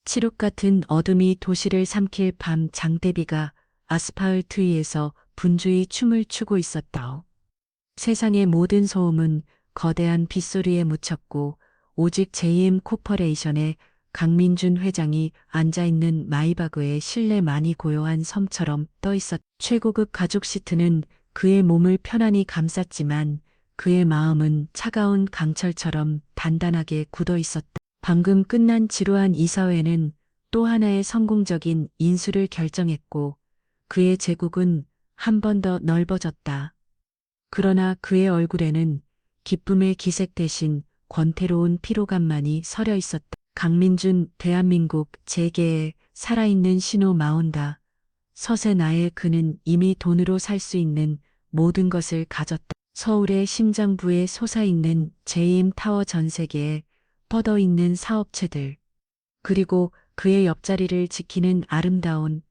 칠흑 같은 어둠이 도시를 삼킬 밤 장대비가 아스팔트 위에서 분주히 춤을 추고 있었다. 세상의 모든 소음은 거대한 빗소리에 묻혔고 오직 JM 코퍼레이션의 강민준 회장이 앉아있는 마이바그의 실내만이 고요한 섬처럼 떠있었다. 최고급 가죽 시트는 그의 몸을 편안히 감쌌지만 그의 마음은 차가운 강철처럼 단단하게 굳어 있었다. 방금 끝난 지루한 이사회는 또 하나의 성공적인 인수를 결정했고 그의 제국은 한 번 더 넓어졌다. 그러나 그의 얼굴에는 기쁨의 기색 대신 권태로운 피로감만이 서려 있었다. 강민준 대한민국 재계에 살아있는 신호 마온다. 서세 나의 그는 이미 돈으로 살 수 있는 모든 것을 가졌다. 서울의 심장부에 솟아있는 JM타워 전세계에 뻗어있는 사업체들. 그리고 그의 옆자리를 지키는 아름다운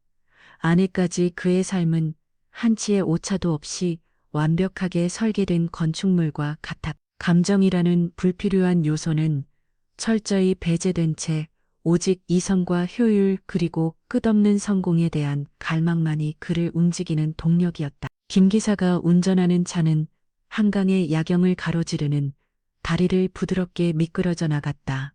아내까지. 그의 삶은 한치의 오차도 없이 완벽하게 설계된 건축물과 같았다. 감정이라는 불필요한 요소는 철저히 배제된 채 오직 이성과 효율 그리고 끝없는 성공에 대한 갈망만이 그를 움직이는 동력이었다. 김 기사가 운전하는 차는 한강의 야경을 가로지르는 다리를 부드럽게 미끄러져 나갔다.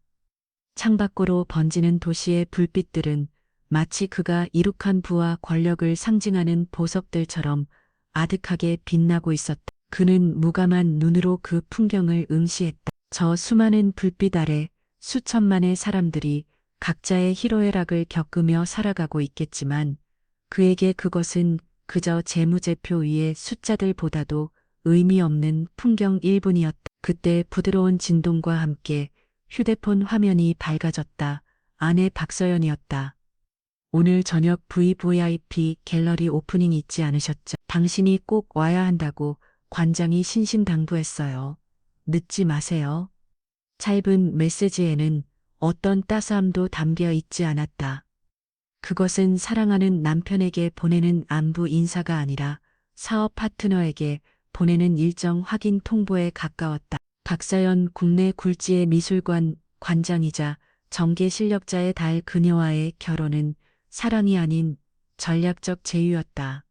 창밖으로 번지는 도시의 불빛들은 마치 그가 이룩한 부와 권력을 상징하는 보석들처럼 아득하게 빛나고 있었다. 그는 무감한 눈으로 그 풍경을 응시했다. 저 수많은 불빛 아래 수천만의 사람들이 각자의 희로애락을 겪으며 살아가고 있겠지만 그에게 그것은 그저 재무제표 위의 숫자들보다도 의미 없는 풍경 일뿐이었다. 그때 부드러운 진동과 함께 휴대폰 화면이 밝아졌다. 아내 박서연이었다. 오늘 저녁 VVIP 갤러리 오프닝 잊지 않으셨죠? 당신이 꼭 와야 한다고 관장이 신신당부했어요. 늦지 마세요. 짧은 메시지에는 어떤 따스함도 담겨 있지 않았다. 그것은 사랑하는 남편에게 보내는 안부 인사가 아니라 사업 파트너에게 보내는 일정 확인 통보에 가까웠다. 박사연 국내 굴지의 미술관 관장이자 정계 실력자의 달 그녀와의 결혼은 사랑이 아닌 전략적 제휴였다.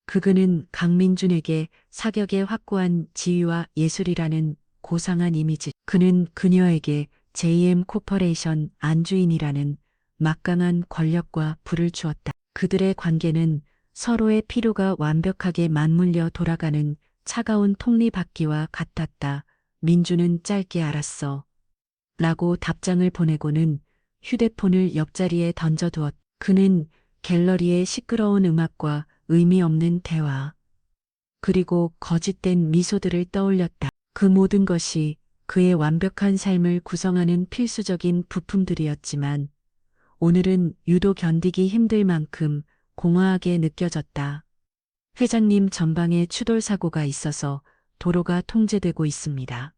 그는 강민준에게 사격의 확고한 지위와 예술이라는 고상한 이미지, 그는 그녀에게 JM 코퍼레이션 안주인이라는 막강한 권력과 부를 주었다. 그들의 관계는 서로의 필요가 완벽하게 맞물려 돌아가는 차가운 톱니바퀴와 같았다. 민주는 짧게 알았어. 라고 답장을 보내고는 휴대폰을 옆자리에 던져두었다. 그는 갤러리의 시끄러운 음악과 의미 없는 대화, 그리고 거짓된 미소들을 떠올렸다. 그 모든 것이 그의 완벽한 삶을 구성하는 필수적인 부품들이었지만 오늘은 유독 견디기 힘들 만큼 공허하게 느껴졌다. 회장님 전방에 추돌 사고가 있어서 도로가 통제되고 있습니다.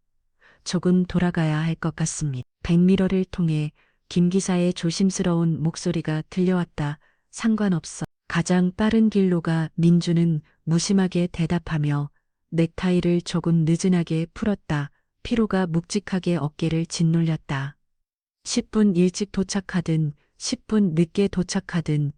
조금 돌아가야 할 것 같습니다. 백미러를 통해 김 기사의 조심스러운 목소리가 들려왔다. 상관없어. 가장 빠른 길로가. 민주는 무심하게 대답하며 넥타이를 조금 느슨하게 풀었다. 피로가 묵직하게 어깨를 짓눌렸다. 10분 일찍 도착하든 10분 늦게 도착하든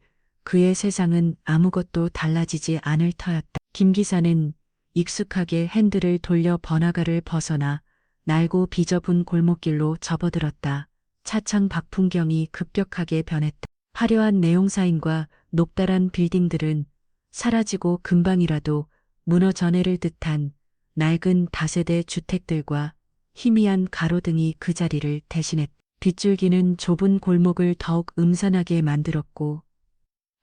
그의 세상은 아무것도 달라지지 않을 터였다. 김 기사는 익숙하게 핸들을 돌려 번화가를 벗어나 낡고 비좁은 골목길로 접어들었다. 차창 밖 풍경이 급격하게 변했다. 화려한 내용사인과 높다란 빌딩들은 사라지고 금방이라도 무너져 내릴 듯한 낡은 다세대 주택들과 희미한 가로등이 그 자리를 대신했다. 빗줄기는 좁은 골목을 더욱 음산하게 만들었고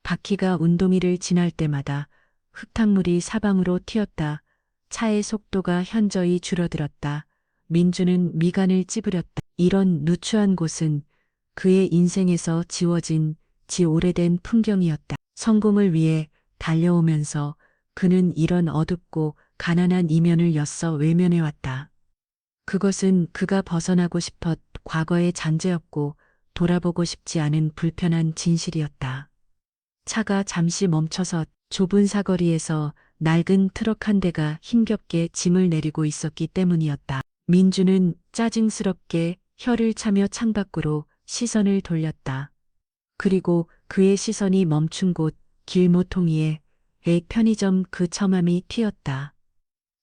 바퀴가 운동이를 지날 때마다 흙탕물이 사방으로 튀었다. 차의 속도가 현저히 줄어들었다. 민주는 미간을 찌푸렸다. 이런 누추한 곳은 그의 인생에서 지워진 지 오래된 풍경이었다. 성공을 위해 달려오면서 그는 이런 어둡고 가난한 이면을 엿서 외면해왔다. 그것은 그가 벗어나고 싶었 과거의 잔재였고 돌아보고 싶지 않은 불편한 진실이었다. 차가 잠시 멈춰서 좁은 사거리에서 낡은 트럭 한 대가 힘겹게 짐을 내리고 있었기 때문이었다. 민주는 짜증스럽게 혀를 차며 창밖으로 시선을 돌렸다. 그리고 그의 시선이 멈춘 곳 길모퉁이에 액 편의점 그 처맘이 튀었다.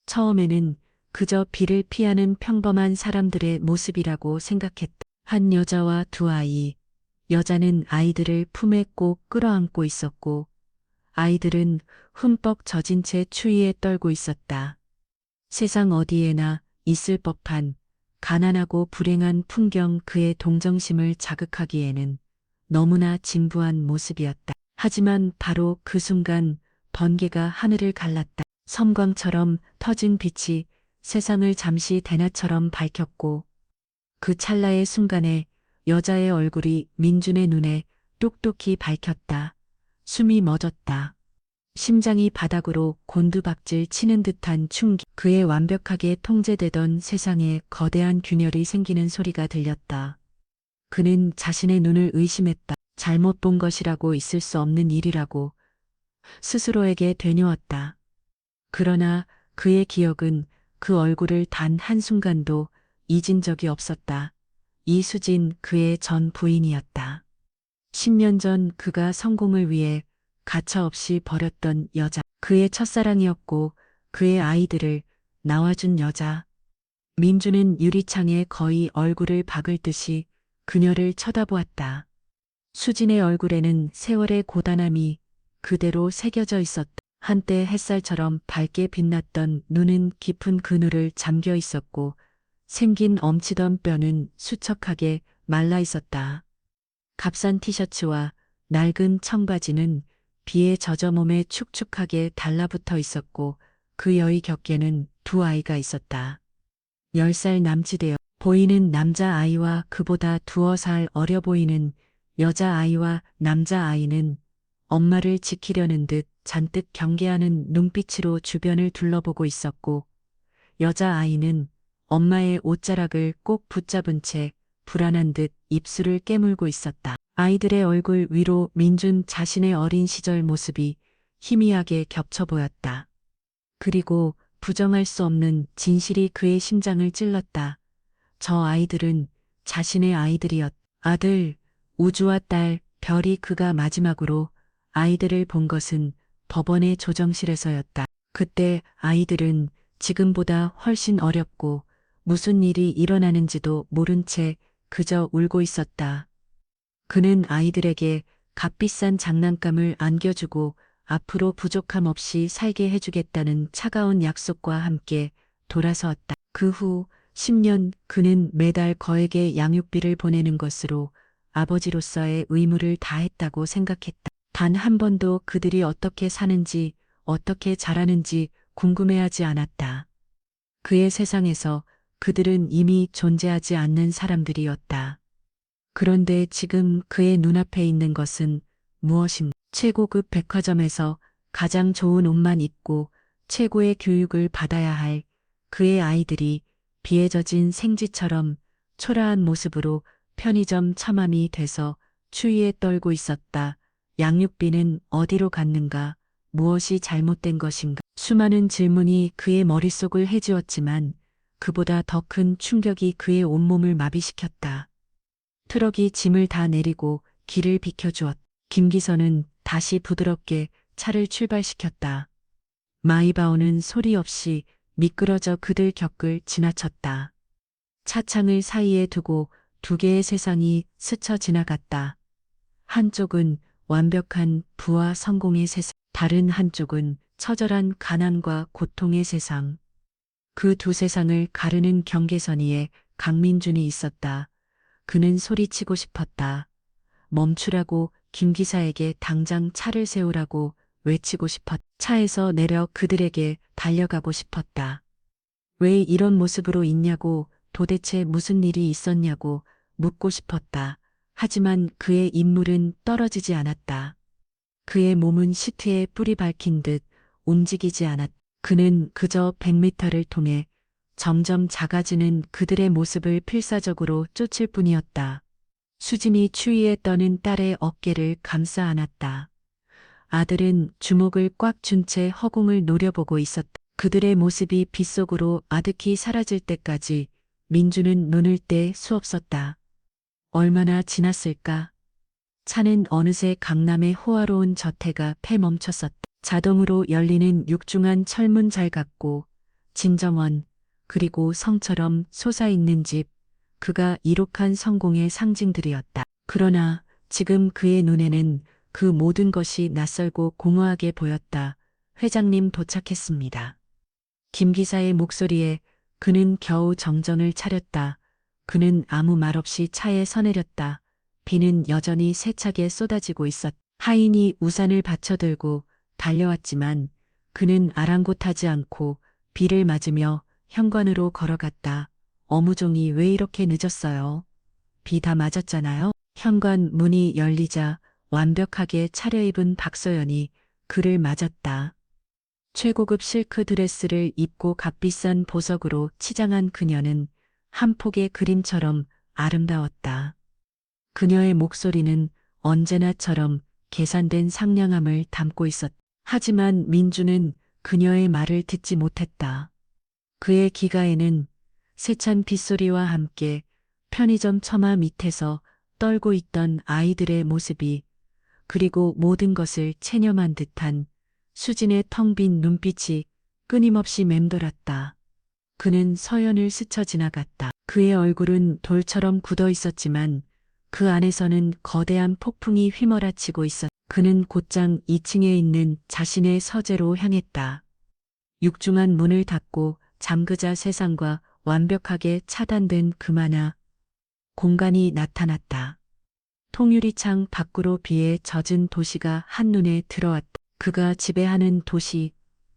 처음에는 그저 비를 피하는 평범한 사람들의 모습이라고 생각했다. 한 여자와 두 아이. 여자는 아이들을 품에 꼭 끌어안고 있었고 아이들은 흠뻑 젖은 채 추위에 떨고 있었다. 세상 어디에나 있을 법한 가난하고 불행한 풍경 그의 동정심을 자극하기에는 너무나 진부한 모습이었다. 하지만 바로 그 순간 번개가 하늘을 갈랐다. 섬광처럼 터진 빛이 세상을 잠시 대낮처럼 밝혔고 그 찰나의 순간에 여자의 얼굴이 민준의 눈에 똑똑히 밝혔다. 숨이 멎었다. 심장이 바닥으로 곤두박질 치는 듯한 충기. 그의 완벽하게 통제되던 세상에 거대한 균열이 생기는 소리가 들렸다. 그는 자신의 눈을 의심했다. 잘못 본 것이라고 있을 수 없는 일이라고 스스로에게 되뇌었다. 그러나 그의 기억은 그 얼굴을 단 한순간도 잊은 적이 없었다. 이수진 그의 전 부인이었다. 10년 전 그가 성공을 위해 가차없이 버렸던 여자. 그의 첫사랑이었고 그의 아이들을 낳아준 여자. 민주는 유리창에 거의 얼굴을 박을 듯이 그녀를 쳐다보았다. 수진의 얼굴에는 세월의 고단함이 그대로 새겨져 있었다. 한때 햇살처럼 밝게 빛났던 눈은 깊은 그늘을 잠겨 있었고 생긴 엄치던 뼈는 수척하게 말라 있었다. 값싼 티셔츠와 낡은 청바지는 비에 젖어 몸에 축축하게 달라붙어 있었고 그 여의 곁에는 두 아이가 있었다. 10살 남짓되어 보이는 남자아이와 그보다 두어 살 어려 보이는 여자아이와 남자아이는 엄마를 지키려는 듯 잔뜩 경계하는 눈빛으로 주변을 둘러보고 있었고 여자아이는 엄마의 옷자락을 꼭 붙잡은 채 불안한 듯 입술을 깨물고 있었다. 아이들의 얼굴 위로 민준 자신의 어린 시절 모습이 희미하게 겹쳐 보였다. 그리고 부정할 수 없는 진실이 그의 심장을 찔렀다. 저 아이들은 자신의 아이들이었다. 아들, 우주와 딸, 별이 그가 마지막으로 아이들을 본 것은 법원의 조정실에서였다. 그때 아이들은 지금보다 훨씬 어렵고 무슨 일이 일어나는지도 모른 채 그저 울고 있었다. 그는 아이들에게 값비싼 장난감을 안겨주고 앞으로 부족함 없이 살게 해주겠다는 차가운 약속과 함께 돌아서었다. 그 후 10년 그는 매달 거액의 양육비를 보내는 것으로 아버지로서의 의무를 다했다고 생각했다. 단 한 번도 그들이 어떻게 사는지 어떻게 자라는지 궁금해하지 않았다. 그의 세상에서 그들은 이미 존재하지 않는 사람들이었다. 그런데 지금 그의 눈앞에 있는 것은 무엇인가? 최고급 백화점에서 가장 좋은 옷만 입고 최고의 교육을 받아야 할 그의 아이들이 비에 젖은 생쥐처럼 초라한 모습으로 편의점 처맘이 돼서 추위에 떨고 있었다. 양육비는 어디로 갔는가? 무엇이 잘못된 것인가? 수많은 질문이 그의 머릿속을 헤집었지만 그보다 더 큰 충격이 그의 온몸을 마비시켰다. 트럭이 짐을 다 내리고 길을 비켜주었다. 김기선은 다시 부드럽게 차를 출발시켰다. 마이바오는 소리 없이 미끄러져 그들 곁을 지나쳤다. 차창을 사이에 두고 두 개의 세상이 스쳐 지나갔다. 한쪽은 완벽한 부와 성공의 세상, 다른 한쪽은 처절한 가난과 고통의 세상. 그 두 세상을 가르는 경계선 위에 강민준이 있었다. 그는 소리치고 싶었다. 멈추라고 김 기사에게 당장 차를 세우라고 외치고 싶었다. 차에서 내려 그들에게 달려가고 싶었다. 왜 이런 모습으로 있냐고 도대체 무슨 일이 있었냐고 묻고 싶었다. 하지만 그의 인물은 떨어지지 않았다. 그의 몸은 시트에 뿌리 박힌 듯 움직이지 않았다. 그는 그저 100m를 통해 점점 작아지는 그들의 모습을 필사적으로 쫓을 뿐이었다. 수진이 추위에 떠는 딸의 어깨를 감싸 안았다. 아들은 주먹을 꽉 쥔 채 허공을 노려보고 있었다. 그들의 모습이 빗속으로 아득히 사라질 때까지 민주는 눈을 떼 수없었다. 얼마나 지났을까? 차는 어느새 강남의 호화로운 저택가 패 멈췄었다. 자동으로 열리는 육중한 철문 잘 같고 진정원 그리고 성처럼 솟아있는 집, 그가 이룩한 성공의 상징들이었다. 그러나 지금 그의 눈에는 그 모든 것이 낯설고 공허하게 보였다. 회장님 도착했습니다. 김 기사의 목소리에 그는 겨우 정정을 차렸다. 그는 아무 말 없이 차에 서내렸다. 비는 여전히 세차게 쏟아지고 있었다. 하인이 우산을 받쳐들고 달려왔지만 그는 아랑곳하지 않고 비를 맞으며 현관으로 걸어갔다. 어무종이 왜 이렇게 늦었어요? 비 다 맞았잖아요. 현관 문이 열리자 완벽하게 차려입은 박서연이 그를 맞았다. 최고급 실크 드레스를 입고 값비싼 보석으로 치장한 그녀는 한 폭의 그림처럼 아름다웠다. 그녀의 목소리는 언제나처럼 계산된 상냥함을 담고 있었다. 하지만 민주는 그녀의 말을 듣지 못했다. 그의 귀가에는 세찬 빗소리와 함께 편의점 처마 밑에서 떨고 있던 아이들의 모습이, 그리고 모든 것을 체념한 듯한 수진의 텅 빈 눈빛이 끊임없이 맴돌았다. 그는 서연을 스쳐 지나갔다. 그의 얼굴은 돌처럼 굳어 있었지만 그 안에서는 거대한 폭풍이 휘몰아치고 있었다. 그는 곧장 2층에 있는 자신의 서재로 향했다. 육중한 문을 닫고 잠그자 세상과 완벽하게 차단된 그마나 공간이 나타났다. 통유리창 밖으로 비에 젖은 도시가 한눈에 들어왔다. 그가 지배하는 도시.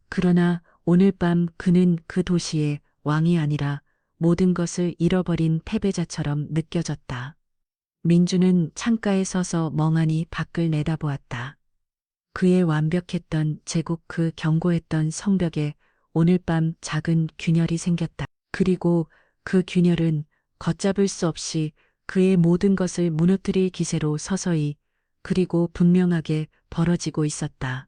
그러나 오늘 밤 그는 그 도시의 왕이 아니라 모든 것을 잃어버린 패배자처럼 느껴졌다. 민주는 창가에 서서 멍하니 밖을 내다보았다. 그의 완벽했던 제국, 그 견고했던 성벽에 오늘 밤 작은 균열이 생겼다. 그리고 그 균열은 걷잡을 수 없이 그의 모든 것을 무너뜨릴 기세로 서서히, 그리고 분명하게 벌어지고 있었다.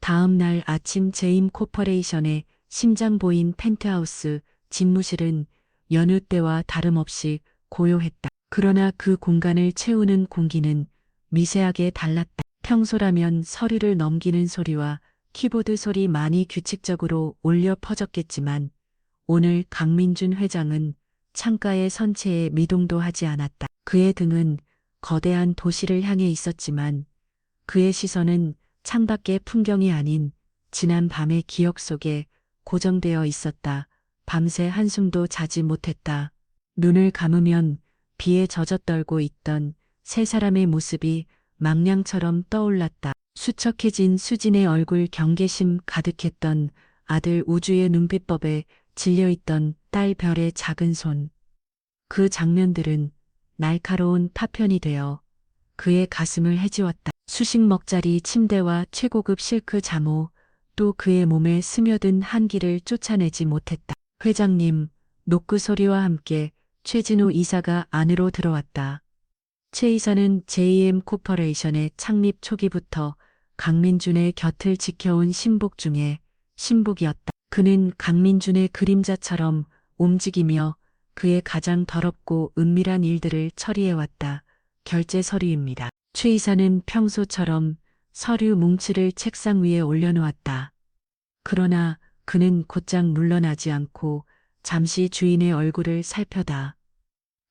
다음 날 아침 제임 코퍼레이션의 심장 보인 펜트하우스 집무실은 여느 때와 다름없이 고요했다. 그러나 그 공간을 채우는 공기는 미세하게 달랐다. 평소라면 서류를 넘기는 소리와 키보드 소리만이 규칙적으로 울려 퍼졌겠지만 오늘 강민준 회장은 창가의 선체에 미동도 하지 않았다. 그의 등은 거대한 도시를 향해 있었지만 그의 시선은 창밖의 풍경이 아닌 지난 밤의 기억 속에 고정되어 있었다. 밤새 한숨도 자지 못했다. 눈을 감으면 비에 젖어떨고 있던 세 사람의 모습이 망량처럼 떠올랐다. 수척해진 수진의 얼굴, 경계심 가득했던 아들 우주의 눈빛법에 질려있던 딸 별의 작은 손. 그 장면들은 날카로운 파편이 되어 그의 가슴을 해지웠다. 수십 먹짜리 침대와 최고급 실크 잠옷, 또 그의 몸에 스며든 한기를 쫓아내지 못했다. 회장님, 노크 소리와 함께 최진우 이사가 안으로 들어왔다. 최 이사는 JM 코퍼레이션의 창립 초기부터 강민준의 곁을 지켜온 신복 중에 신복이었다. 그는 강민준의 그림자처럼 움직이며 그의 가장 더럽고 은밀한 일들을 처리해왔다. 결제 서류입니다. 최 이사는 평소처럼 서류 뭉치를 책상 위에 올려놓았다. 그러나 그는 곧장 물러나지 않고 잠시 주인의 얼굴을 살펴다.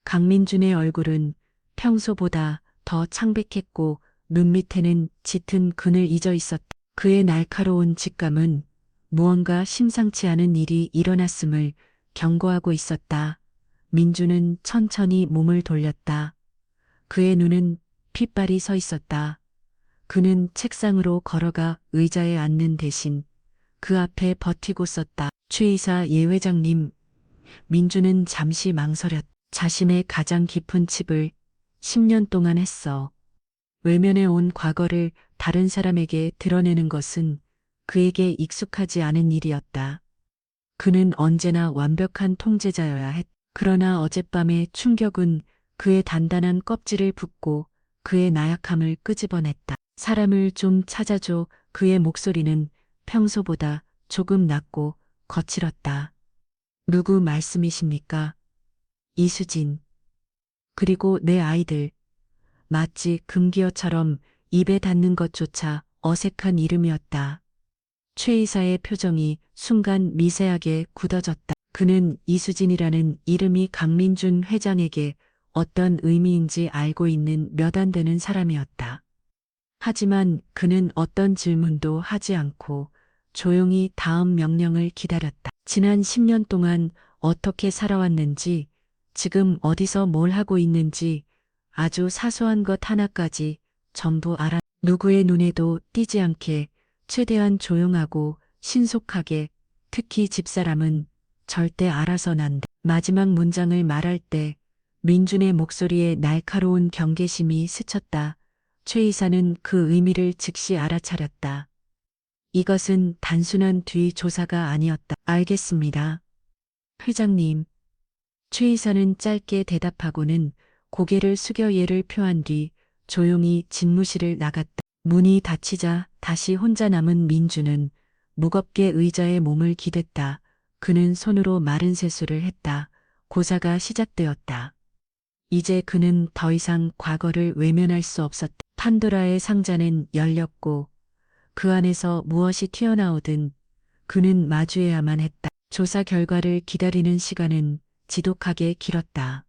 강민준의 얼굴은 평소보다 더 창백했고 눈 밑에는 짙은 근을 잊어 있었다. 그의 날카로운 직감은 무언가 심상치 않은 일이 일어났음을 경고하고 있었다. 민주는 천천히 몸을 돌렸다. 그의 눈은 핏발이 서 있었다. 그는 책상으로 걸어가 의자에 앉는 대신 그 앞에 버티고 썼다. 최 이사, 예 회장님. 민주는 잠시 망설였다. 자신의 가장 깊은 칩을 10년 동안 했어. 외면해 온 과거를 다른 사람에게 드러내는 것은 그에게 익숙하지 않은 일이었다. 그는 언제나 완벽한 통제자여야 했다. 그러나 어젯밤의 충격은 그의 단단한 껍질을 붓고 그의 나약함을 끄집어냈다. 사람을 좀 찾아줘. 그의 목소리는 평소보다 조금 낮고 거칠었다. 누구 말씀이십니까? 이수진. 그리고 내 아이들. 마치 금기어처럼 입에 닿는 것조차 어색한 이름이었다. 최 이사의 표정이 순간 미세하게 굳어졌다. 그는 이수진이라는 이름이 강민준 회장에게 어떤 의미인지 알고 있는 몇 안 되는 사람이었다. 하지만 그는 어떤 질문도 하지 않고 조용히 다음 명령을 기다렸다. 지난 10년 동안 어떻게 살아왔는지, 지금 어디서 뭘 하고 있는지 아주 사소한 것 하나까지 전부 알아. 누구의 눈에도 띄지 않게 최대한 조용하고 신속하게, 특히 집사람은 절대 알아선 안 돼. 마지막 문장을 말할 때 민준의 목소리에 날카로운 경계심이 스쳤다. 최 이사는 그 의미를 즉시 알아차렸다. 이것은 단순한 뒤 조사가 아니었다. 알겠습니다. 회장님. 최 이사는 짧게 대답하고는 고개를 숙여 예를 표한 뒤 조용히 집무실을 나갔다. 문이 닫히자 다시 혼자 남은 민주는 무겁게 의자에 몸을 기댔다. 그는 손으로 마른 세수를 했다. 고사가 시작되었다. 이제 그는 더 이상 과거를 외면할 수 없었다. 판도라의 상자는 열렸고 그 안에서 무엇이 튀어나오든 그는 마주해야만 했다. 조사 결과를 기다리는 시간은 지독하게 길었다.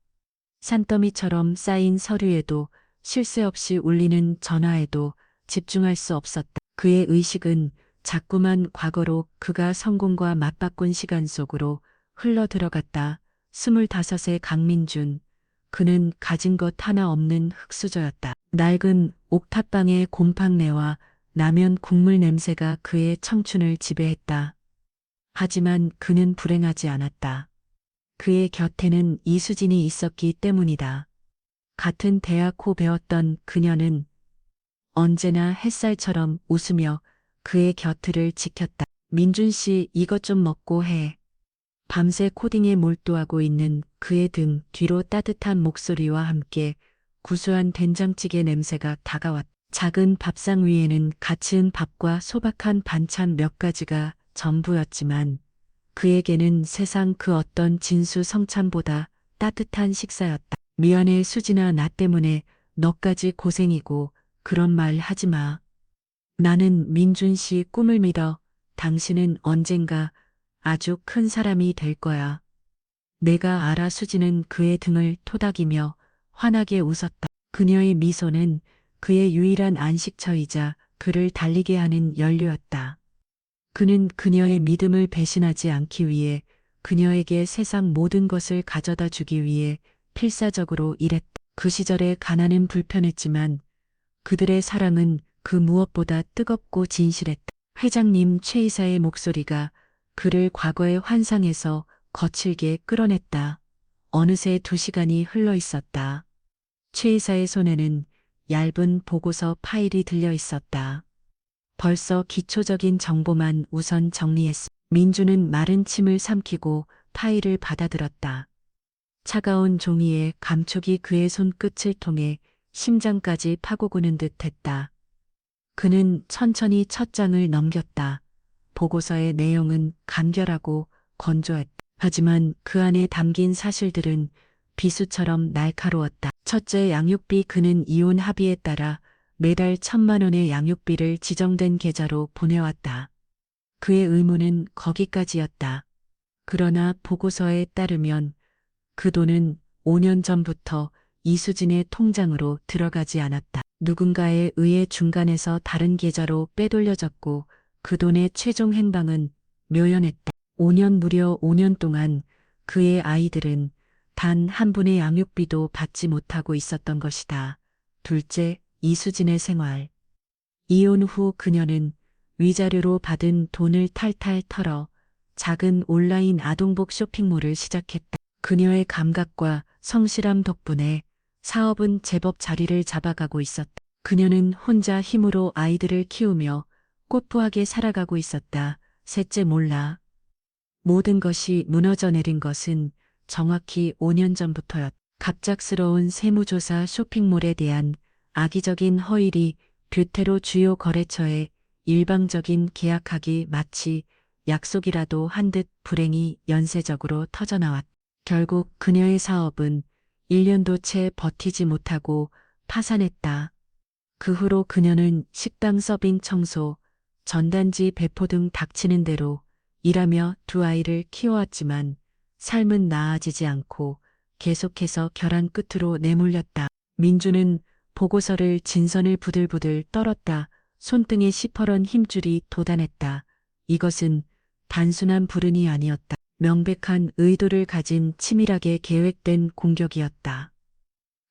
산더미처럼 쌓인 서류에도 쉴 새 없이 울리는 전화에도 집중할 수 없었다. 그의 의식은 자꾸만 과거로, 그가 성공과 맞바꾼 시간 속으로 흘러 들어갔다. 25의 강민준. 그는 가진 것 하나 없는 흙수저였다. 낡은 옥탑방의 곰팡내와 라면 국물 냄새가 그의 청춘을 지배했다. 하지만 그는 불행하지 않았다. 그의 곁에는 이수진이 있었기 때문이다. 같은 대학 후 배웠던 그녀는 언제나 햇살처럼 웃으며 그의 곁을 지켰다. 민준 씨, 이것 좀 먹고 해. 밤새 코딩에 몰두하고 있는 그의 등 뒤로 따뜻한 목소리와 함께 구수한 된장찌개 냄새가 다가왔다. 작은 밥상 위에는 갓 지은 밥과 소박한 반찬 몇 가지가 전부였지만 그에게는 세상 그 어떤 진수성찬보다 따뜻한 식사였다. 미안해 수진아, 나 때문에 너까지 고생이고 그런 말 하지 마. 나는 민준 씨 꿈을 믿어. 당신은 언젠가 아주 큰 사람이 될 거야. 내가 알아. 수진은 그의 등을 토닥이며 환하게 웃었다. 그녀의 미소는 그의 유일한 안식처이자 그를 달리게 하는 연료였다. 그는 그녀의 믿음을 배신하지 않기 위해, 그녀에게 세상 모든 것을 가져다 주기 위해 필사적으로 일했다. 그 시절의 가난은 불편했지만 그들의 사랑은 그 무엇보다 뜨겁고 진실했다. 회장님, 최 이사의 목소리가 그를 과거의 환상에서 거칠게 끌어냈다. 어느새 2시간이 흘러 있었다. 최 이사의 손에는 얇은 보고서 파일이 들려 있었다. 벌써 기초적인 정보만 우선 정리했어. 민주는 마른 침을 삼키고 파일을 받아들었다. 차가운 종이에 감촉이 그의 손끝을 통해 심장까지 파고구는 듯했다. 그는 천천히 첫 장을 넘겼다. 보고서의 내용은 간결하고 건조했다. 하지만 그 안에 담긴 사실들은 비수처럼 날카로웠다. 첫째, 양육비. 그는 이혼 합의에 따라 매달 1,000만 원의 양육비를 지정된 계좌로 보내왔다. 그의 의무는 거기까지였다. 그러나 보고서에 따르면 그 돈은 5년 전부터 이수진의 통장으로 들어가지 않았다. 누군가에 의해 중간에서 다른 계좌로 빼돌려졌고 그 돈의 최종 행방은 묘연했다. 5년, 무려 5년 동안 그의 아이들은 단 한 분의 양육비도 받지 못하고 있었던 것이다. 둘째, 이수진의 생활. 이혼 후 그녀는 위자료로 받은 돈을 탈탈 털어 작은 온라인 아동복 쇼핑몰을 시작했다. 그녀의 감각과 성실함 덕분에 사업은 제법 자리를 잡아가고 있었다. 그녀는 혼자 힘으로 아이들을 키우며 꽃부하게 살아가고 있었다. 셋째, 몰라. 모든 것이 무너져 내린 것은 정확히 5년 전부터였다. 갑작스러운 세무조사, 쇼핑몰에 대한 악의적인 허위리, 뷰테로 주요 거래처의 일방적인 계약하기, 마치 약속이라도 한 듯 불행이 연쇄적으로 터져나왔다. 결국 그녀의 사업은 1년도 채 버티지 못하고 파산했다. 그 후로 그녀는 식당 서빙 청소, 전단지 배포 등 닥치는 대로 일하며 두 아이를 키워왔지만 삶은 나아지지 않고 계속해서 결함 끝으로 내몰렸다. 민주는 보고서를 진선을 부들부들 떨었다. 손등에 시퍼런 힘줄이 돋아냈다. 이것은 단순한 불운이 아니었다. 명백한 의도를 가진 치밀하게 계획된 공격이었다.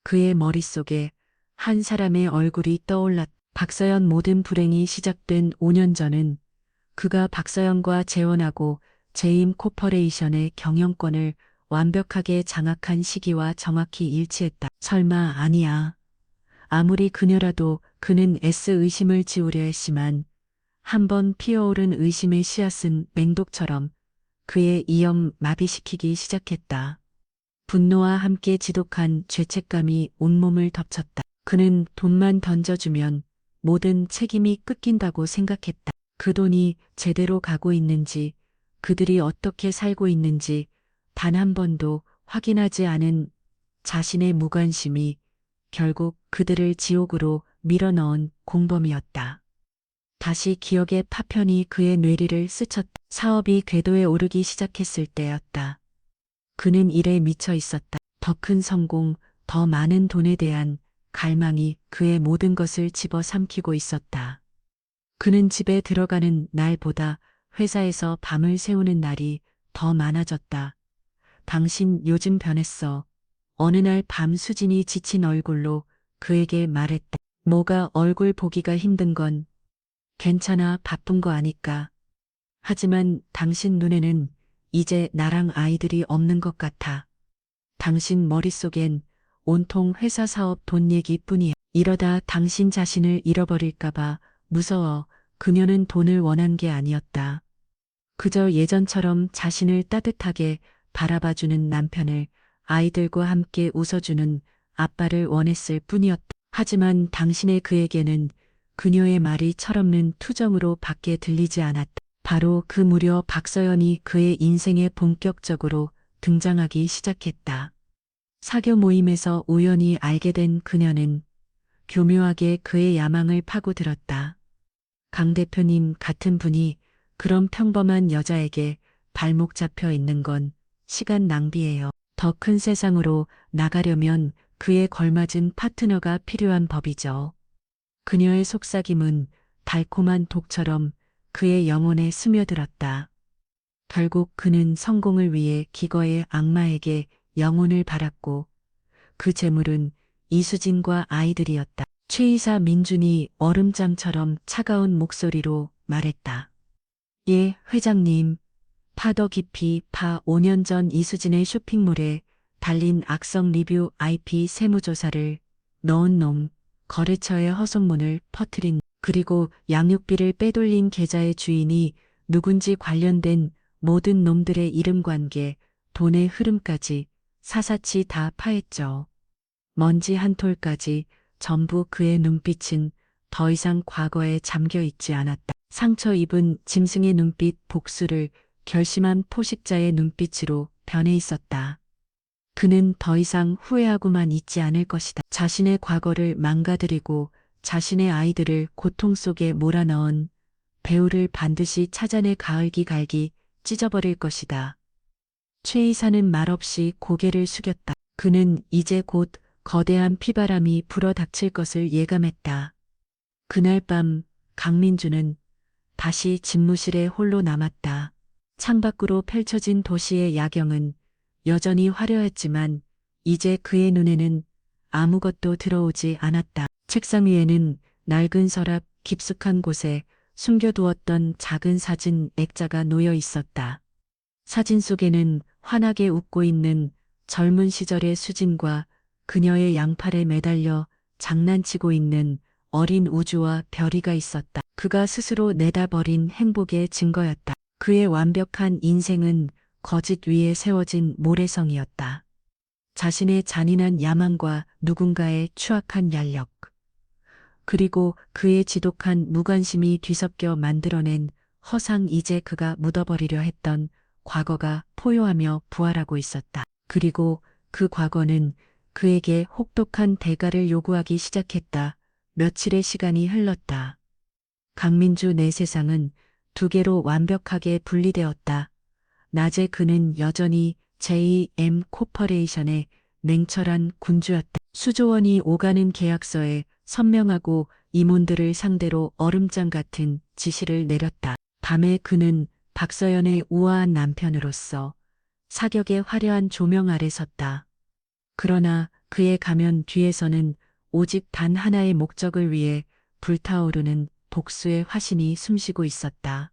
그의 머릿속에 한 사람의 얼굴이 떠올랐다. 박서연. 모든 불행이 시작된 5년 전은 그가 박서연과 재혼하고 제임 코퍼레이션의 경영권을 완벽하게 장악한 시기와 정확히 일치했다. 설마 아니야. 아무리 그녀라도 그는 애써 의심을 지우려 했지만 한번 피어오른 의심의 씨앗은 맹독처럼 그의 이염 마비시키기 시작했다. 분노와 함께 지독한 죄책감이 온몸을 덮쳤다. 그는 돈만 던져주면 모든 책임이 꺾인다고 생각했다. 그 돈이 제대로 가고 있는지, 그들이 어떻게 살고 있는지 단 한 번도 확인하지 않은 자신의 무관심이 결국 그들을 지옥으로 밀어넣은 공범이었다. 다시 기억의 파편이 그의 뇌리를 스쳤다. 사업이 궤도에 오르기 시작했을 때였다. 그는 일에 미쳐 있었다. 더 큰 성공, 더 많은 돈에 대한 갈망이 그의 모든 것을 집어삼키고 있었다. 그는 집에 들어가는 날보다 회사에서 밤을 새우는 날이 더 많아졌다. 당신 요즘 변했어. 어느 날 밤 수진이 지친 얼굴로 그에게 말했다. 뭐가 얼굴 보기가 힘든 건 괜찮아, 바쁜 거 아니까. 하지만 당신 눈에는 이제 나랑 아이들이 없는 것 같아. 당신 머릿속엔 온통 회사 사업 돈 얘기뿐이야. 이러다 당신 자신을 잃어버릴까봐 무서워. 그녀는 돈을 원한 게 아니었다. 그저 예전처럼 자신을 따뜻하게 바라봐주는 남편을, 아이들과 함께 웃어주는 아빠를 원했을 뿐이었다. 하지만 당신의 그에게는 그녀의 말이 철없는 투정으로 밖에 들리지 않았다. 바로 그 무렵 박서연이 그의 인생에 본격적으로 등장하기 시작했다. 사교 모임에서 우연히 알게 된 그녀는 교묘하게 그의 야망을 파고들었다. 강 대표님 같은 분이 그런 평범한 여자에게 발목 잡혀 있는 건 시간 낭비예요. 더 큰 세상으로 나가려면 그에 걸맞은 파트너가 필요한 법이죠. 그녀의 속삭임은 달콤한 독처럼 그의 영혼에 스며들었다. 결국 그는 성공을 위해 기거의 악마에게 영혼을 팔았고 그 재물은 이수진과 아이들이었다. 최이사. 민준이 얼음장처럼 차가운 목소리로 말했다. 예, 회장님. 파더 깊이 5년 전 이수진의 쇼핑몰에 달린 악성 리뷰 IP 세무조사를 넣은 놈, 거래처의 허송문을 퍼뜨린, 그리고 양육비를 빼돌린 계좌의 주인이 누군지 관련된 모든 놈들의 이름, 관계, 돈의 흐름까지 사사치 다 파했죠. 먼지 한 톨까지. 전부. 그의 눈빛은 더 이상 과거에 잠겨 있지 않았다. 상처 입은 짐승의 눈빛, 복수를 결심한 포식자의 눈빛으로 변해 있었다. 그는 더 이상 후회하고만 있지 않을 것이다. 자신의 과거를 망가뜨리고 자신의 아이들을 고통 속에 몰아넣은 배우를 반드시 찾아내 가을기 갈기 찢어버릴 것이다. 최 이사는 말없이 고개를 숙였다. 그는 이제 곧 거대한 피바람이 불어닥칠 것을 예감했다. 그날 밤 강민주는 다시 집무실에 홀로 남았다. 창밖으로 펼쳐진 도시의 야경은 여전히 화려했지만 이제 그의 눈에는 아무것도 들어오지 않았다. 책상 위에는 낡은 서랍 깊숙한 곳에 숨겨두었던 작은 사진 액자가 놓여 있었다. 사진 속에는 환하게 웃고 있는 젊은 시절의 수진과 그녀의 양팔에 매달려 장난치고 있는 어린 우주와 별이가 있었다. 그가 스스로 내다버린 행복의 증거였다. 그의 완벽한 인생은 거짓 위에 세워진 모래성이었다. 자신의 잔인한 야망과 누군가의 추악한 연력, 그리고 그의 지독한 무관심이 뒤섞여 만들어낸 허상. 이제 그가 묻어버리려 했던 과거가 포효하며 부활하고 있었다. 그리고 그 과거는 그에게 혹독한 대가를 요구하기 시작했다. 며칠의 시간이 흘렀다. 강민주 내 세상은 두 개로 완벽하게 분리되었다. 낮에 그는 여전히 J.M. 코퍼레이션의 냉철한 군주였다. 수조원이 오가는 계약서에 선명하고 임원들을 상대로 얼음장 같은 지시를 내렸다. 밤에 그는 박서연의 우아한 남편으로서 사격의 화려한 조명 아래 섰다. 그러나 그의 가면 뒤에서는 오직 단 하나의 목적을 위해 불타오르는 복수의 화신이 숨쉬고 있었다.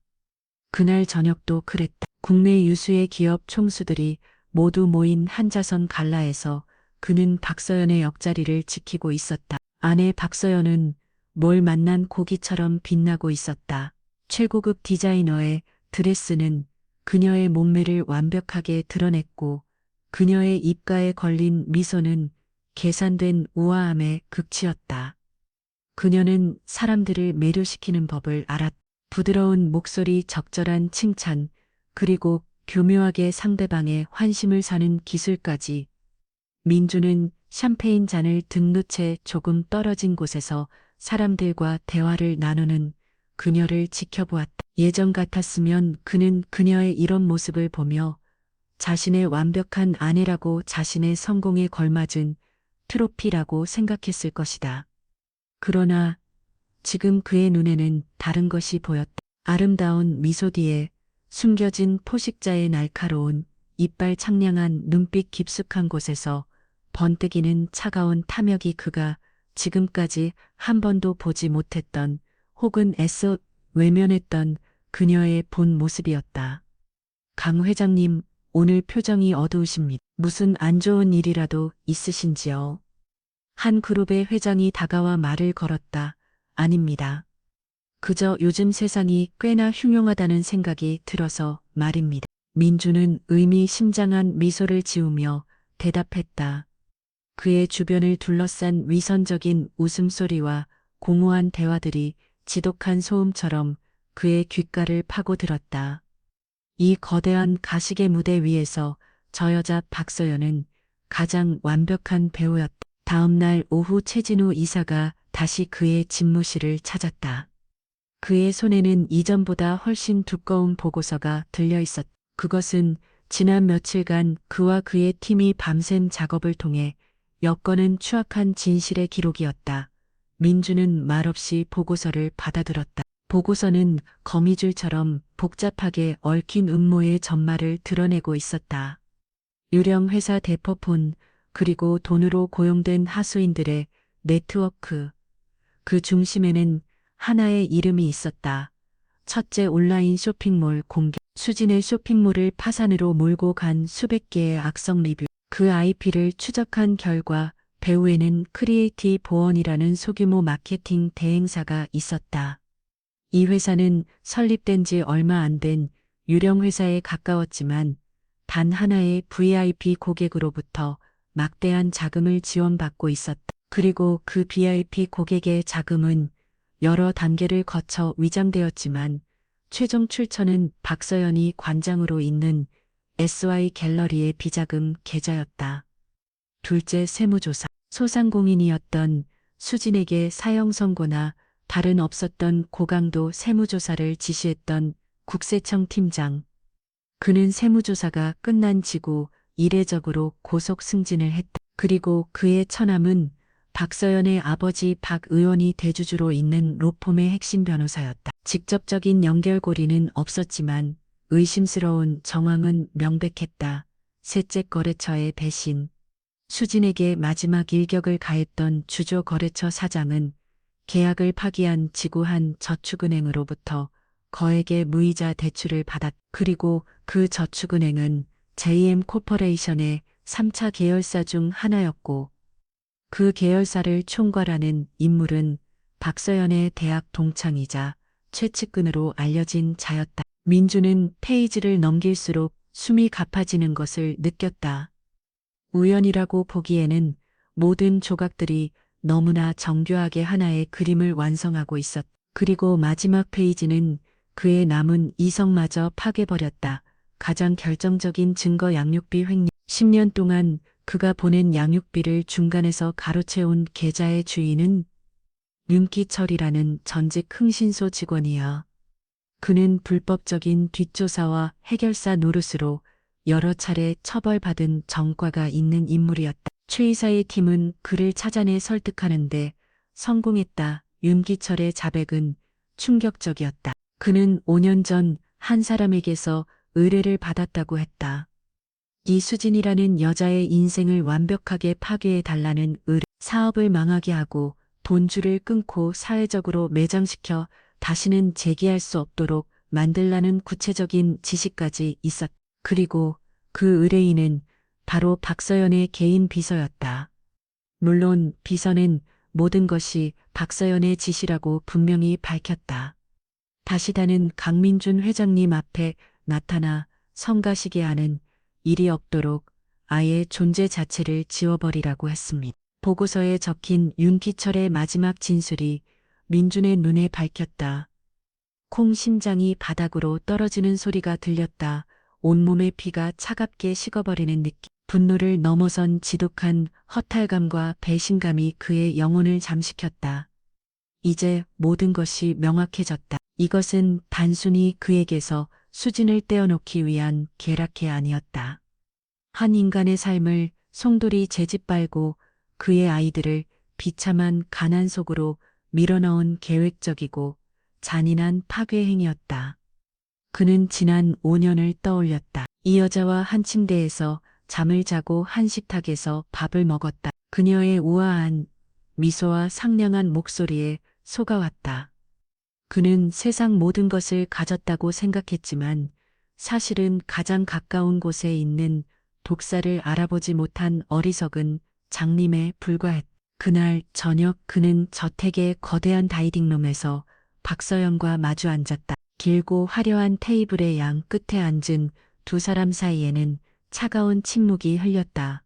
그날 저녁도 그랬다. 국내 유수의 기업 총수들이 모두 모인 한자선 갈라에서 그는 박서연의 옆자리를 지키고 있었다. 아내 박서연은 뭘 만난 고기처럼 빛나고 있었다. 최고급 디자이너의 드레스는 그녀의 몸매를 완벽하게 드러냈고 그녀의 입가에 걸린 미소는 계산된 우아함의 극치였다. 그녀는 사람들을 매료시키는 법을 알았다. 부드러운 목소리, 적절한 칭찬, 그리고 교묘하게 상대방의 환심을 사는 기술까지. 민주는 샴페인 잔을 등 놓채 조금 떨어진 곳에서 사람들과 대화를 나누는 그녀를 지켜보았다. 예전 같았으면 그는 그녀의 이런 모습을 보며 자신의 완벽한 아내라고 자신의 성공에 걸맞은 트로피라고 생각했을 것이다. 그러나 지금 그의 눈에는 다른 것이 보였다. 아름다운 미소 뒤에 숨겨진 포식자의 날카로운 이빨, 창량한 눈빛, 깊숙한 곳에서 번뜩이는 차가운 탐욕이 그가 지금까지 한 번도 보지 못했던 혹은 애써 외면했던 그녀의 본 모습이었다. 강 회장님, 오늘 표정이 어두우십니다. 무슨 안 좋은 일이라도 있으신지요? 한 그룹의 회장이 다가와 말을 걸었다. 아닙니다. 그저 요즘 세상이 꽤나 흉흉하다는 생각이 들어서 말입니다. 민주는 의미심장한 미소를 지으며 대답했다. 그의 주변을 둘러싼 위선적인 웃음소리와 공허한 대화들이 지독한 소음처럼 그의 귓가를 파고들었다. 이 거대한 가식의 무대 위에서 저 여자 박서연은 가장 완벽한 배우였다. 다음 날 오후 최진우 이사가 다시 그의 집무실을 찾았다. 그의 손에는 이전보다 훨씬 두꺼운 보고서가 들려 있었다. 그것은 지난 며칠간 그와 그의 팀이 밤샘 작업을 통해 엮어낸 추악한 진실의 기록이었다. 민주는 말없이 보고서를 받아들었다. 보고서는 거미줄처럼 복잡하게 얽힌 음모의 전말을 드러내고 있었다. 유령 회사 대포폰, 그리고 돈으로 고용된 하수인들의 네트워크. 그 중심에는 하나의 이름이 있었다. 첫째, 온라인 쇼핑몰 공개. 수진의 쇼핑몰을 파산으로 몰고 간 수백 개의 악성 리뷰. 그 IP를 추적한 결과 배후에는 크리에이티 보원이라는 소규모 마케팅 대행사가 있었다. 이 회사는 설립된 지 얼마 안 된 유령 회사에 가까웠지만 단 하나의 VIP 고객으로부터 막대한 자금을 지원받고 있었다. 그리고 그 VIP 고객의 자금은 여러 단계를 거쳐 위장되었지만 최종 출처는 박서연이 관장으로 있는 SY 갤러리의 비자금 계좌였다. 둘째, 세무조사. 소상공인이었던 수진에게 사형 선고나 다른 없었던 고강도 세무조사를 지시했던 국세청 팀장. 그는 세무조사가 끝난 지구 이례적으로 고속 승진을 했다. 그리고 그의 처남은 박서연의 아버지 박 의원이 대주주로 있는 로펌의 핵심 변호사였다. 직접적인 연결고리는 없었지만 의심스러운 정황은 명백했다. 셋째, 거래처의 배신. 수진에게 마지막 일격을 가했던 주조거래처 사장은 계약을 파기한 지구한 저축은행으로부터 거액의 무이자 대출을 받았. 그리고 그 저축은행은 JM 코퍼레이션의 3차 계열사 중 하나였고 그 계열사를 총괄하는 인물은 박서연의 대학 동창이자 최측근으로 알려진 자였다. 민주는 페이지를 넘길수록 숨이 가빠지는 것을 느꼈다. 우연이라고 보기에는 모든 조각들이 너무나 정교하게 하나의 그림을 완성하고 있었다. 그리고 마지막 페이지는 그의 남은 이성마저 파괴버렸다. 가장 결정적인 증거, 양육비 횡령. 10년 동안 그가 보낸 양육비를 중간에서 가로채운 계좌의 주인은 윤기철이라는 전직 흥신소 직원이야. 그는 불법적인 뒷조사와 해결사 노릇으로 여러 차례 처벌받은 전과가 있는 인물이었다. 최 이사의 팀은 그를 찾아내 설득하는데 성공했다. 윤기철의 자백은 충격적이었다. 그는 5년 전 한 사람에게서 의뢰를 받았다고 했다. 이수진이라는 여자의 인생을 완벽하게 파괴해 달라는 의뢰, 사업을 망하게 하고 돈줄을 끊고 사회적으로 매장시켜 다시는 재기할 수 없도록 만들라는 구체적인 지시까지 있었다. 그리고 그 의뢰인은 바로 박서연의 개인 비서였다. 물론 비서는 모든 것이 박서연의 지시라고 분명히 밝혔다. 다시다는 강민준 회장님 앞에 나타나 성가시게 하는 일이 없도록 아예 존재 자체를 지워버리라고 했습니다. 보고서에 적힌 윤기철의 마지막 진술이 민준의 눈에 밝혔다. 콩 심장이 바닥으로 떨어지는 소리가 들렸다. 온몸의 피가 차갑게 식어버리는 느낌. 분노를 넘어선 지독한 허탈감과 배신감이 그의 영혼을 잠식혔다. 이제 모든 것이 명확해졌다. 이것은 단순히 그에게서 수진을 떼어놓기 위한 계략이 아니었다. 한 인간의 삶을 송돌이 재짓밟고 그의 아이들을 비참한 가난 속으로 밀어넣은 계획적이고 잔인한 파괴 행위였다. 그는 지난 5년을 떠올렸다. 이 여자와 한 침대에서 잠을 자고 한 식탁에서 밥을 먹었다. 그녀의 우아한 미소와 상냥한 목소리에 속아왔다. 그는 세상 모든 것을 가졌다고 생각했지만 사실은 가장 가까운 곳에 있는 독사를 알아보지 못한 어리석은 장님에 불과했다. 그날 저녁 그는 저택의 거대한 다이닝룸에서 박서연과 마주 앉았다. 길고 화려한 테이블의 양 끝에 앉은 두 사람 사이에는 차가운 침묵이 흘렸다.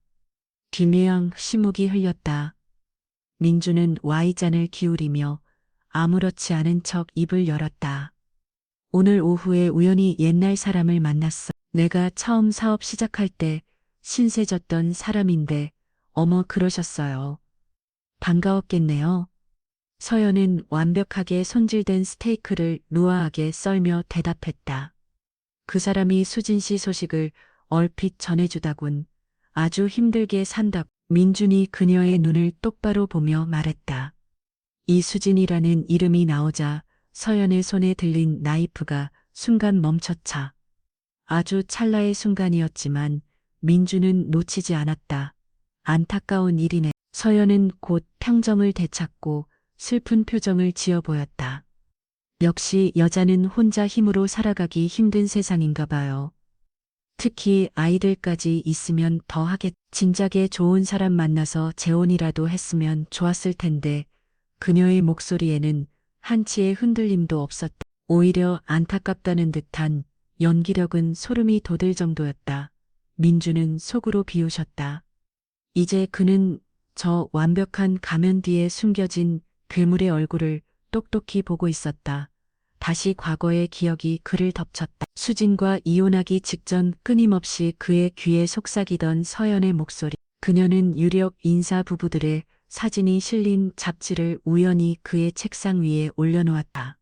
기묘한 심묵이 흘렸다. 민주는 와인잔을 기울이며 아무렇지 않은 척 입을 열었다. 오늘 오후에 우연히 옛날 사람을 만났어. 내가 처음 사업 시작할 때 신세졌던 사람인데 어머 그러셨어요. 반가웠겠네요. 서연은 완벽하게 손질된 스테이크를 루아하게 썰며 대답했다. 그 사람이 수진 씨 소식을 얼핏 전해주다군. 아주 힘들게 산다. 민준이 그녀의 눈을 똑바로 보며 말했다. 이수진이라는 이름이 나오자 서연의 손에 들린 나이프가 순간 멈췄차. 아주 찰나의 순간이었지만 민주는 놓치지 않았다. 안타까운 일이네. 서연은 곧 평정을 되찾고 슬픈 표정을 지어 보였다. 역시 여자는 혼자 힘으로 살아가기 힘든 세상인가 봐요. 특히 아이들까지 있으면 더 하겠. 진작에 좋은 사람 만나서 재혼이라도 했으면 좋았을 텐데 그녀의 목소리에는 한치의 흔들림도 없었다. 오히려 안타깝다는 듯한 연기력은 소름이 돋을 정도였다. 민주는 속으로 비웃었다. 이제 그는 저 완벽한 가면 뒤에 숨겨진 괴물의 얼굴을 똑똑히 보고 있었다. 다시 과거의 기억이 그를 덮쳤다. 수진과 이혼하기 직전 끊임없이 그의 귀에 속삭이던 서연의 목소리. 그녀는 유력 인사 부부들의 사진이 실린 잡지를 우연히 그의 책상 위에 올려놓았다.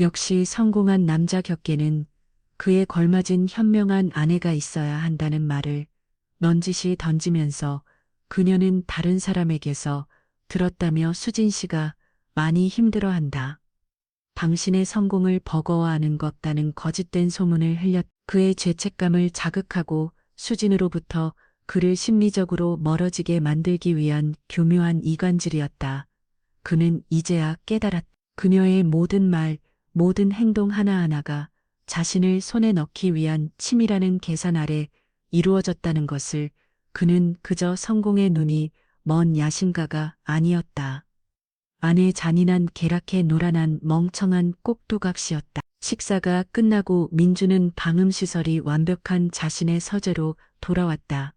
역시 성공한 남자 곁에는 그에 걸맞은 현명한 아내가 있어야 한다는 말을 넌지시 던지면서 그녀는 다른 사람에게서 들었다며 수진 씨가 많이 힘들어한다. 당신의 성공을 버거워하는 것 같다는 거짓된 소문을 흘렸. 그의 죄책감을 자극하고 수진으로부터 그를 심리적으로 멀어지게 만들기 위한 교묘한 이간질이었다. 그는 이제야 깨달았다. 그녀의 모든 말, 모든 행동 하나하나가 자신을 손에 넣기 위한 치밀하는 계산 아래 이루어졌다는 것을. 그는 그저 성공의 눈이 먼 야심가가 아니었다. 안에 잔인한 계략에 노란한 멍청한 꼭두각시였다. 식사가 끝나고 민주는 방음시설이 완벽한 자신의 서재로 돌아왔다.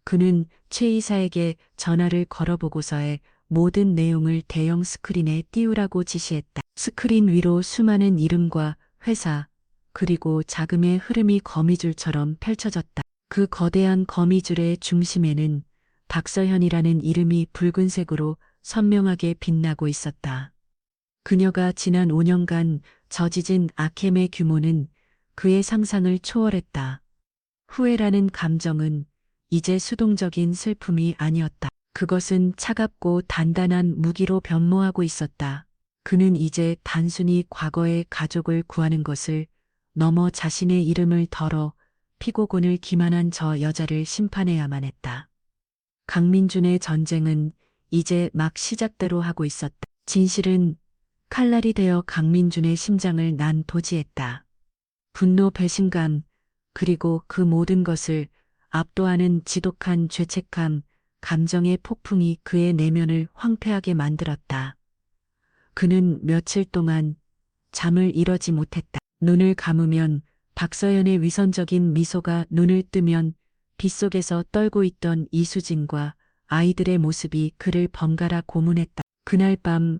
그는 최 이사에게 전화를 걸어보고서의 모든 내용을 대형 스크린에 띄우라고 지시했다. 스크린 위로 수많은 이름과 회사, 그리고 자금의 흐름이 거미줄처럼 펼쳐졌다. 그 거대한 거미줄의 중심에는 박서현이라는 이름이 붉은색으로 선명하게 빛나고 있었다. 그녀가 지난 5년간 저지진 악행의 규모는 그의 상상을 초월했다. 후회라는 감정은 이제 수동적인 슬픔이 아니었다. 그것은 차갑고 단단한 무기로 변모하고 있었다. 그는 이제 단순히 과거의 가족을 구하는 것을 넘어 자신의 이름을 덜어 피고군을 기만한 저 여자를 심판해야만 했다. 강민준의 전쟁은 이제 막 시작대로 하고 있었다. 진실은 칼날이 되어 강민준의 심장을 난도지했다. 분노, 배신감, 그리고 그 모든 것을 압도하는 지독한 죄책감, 감정의 폭풍이 그의 내면을 황폐하게 만들었다. 그는 며칠 동안 잠을 이루지 못했다. 눈을 감으면 박서연의 위선적인 미소가, 눈을 뜨면 빗속에서 떨고 있던 이수진과 아이들의 모습이 그를 번갈아 고문했다. 그날 밤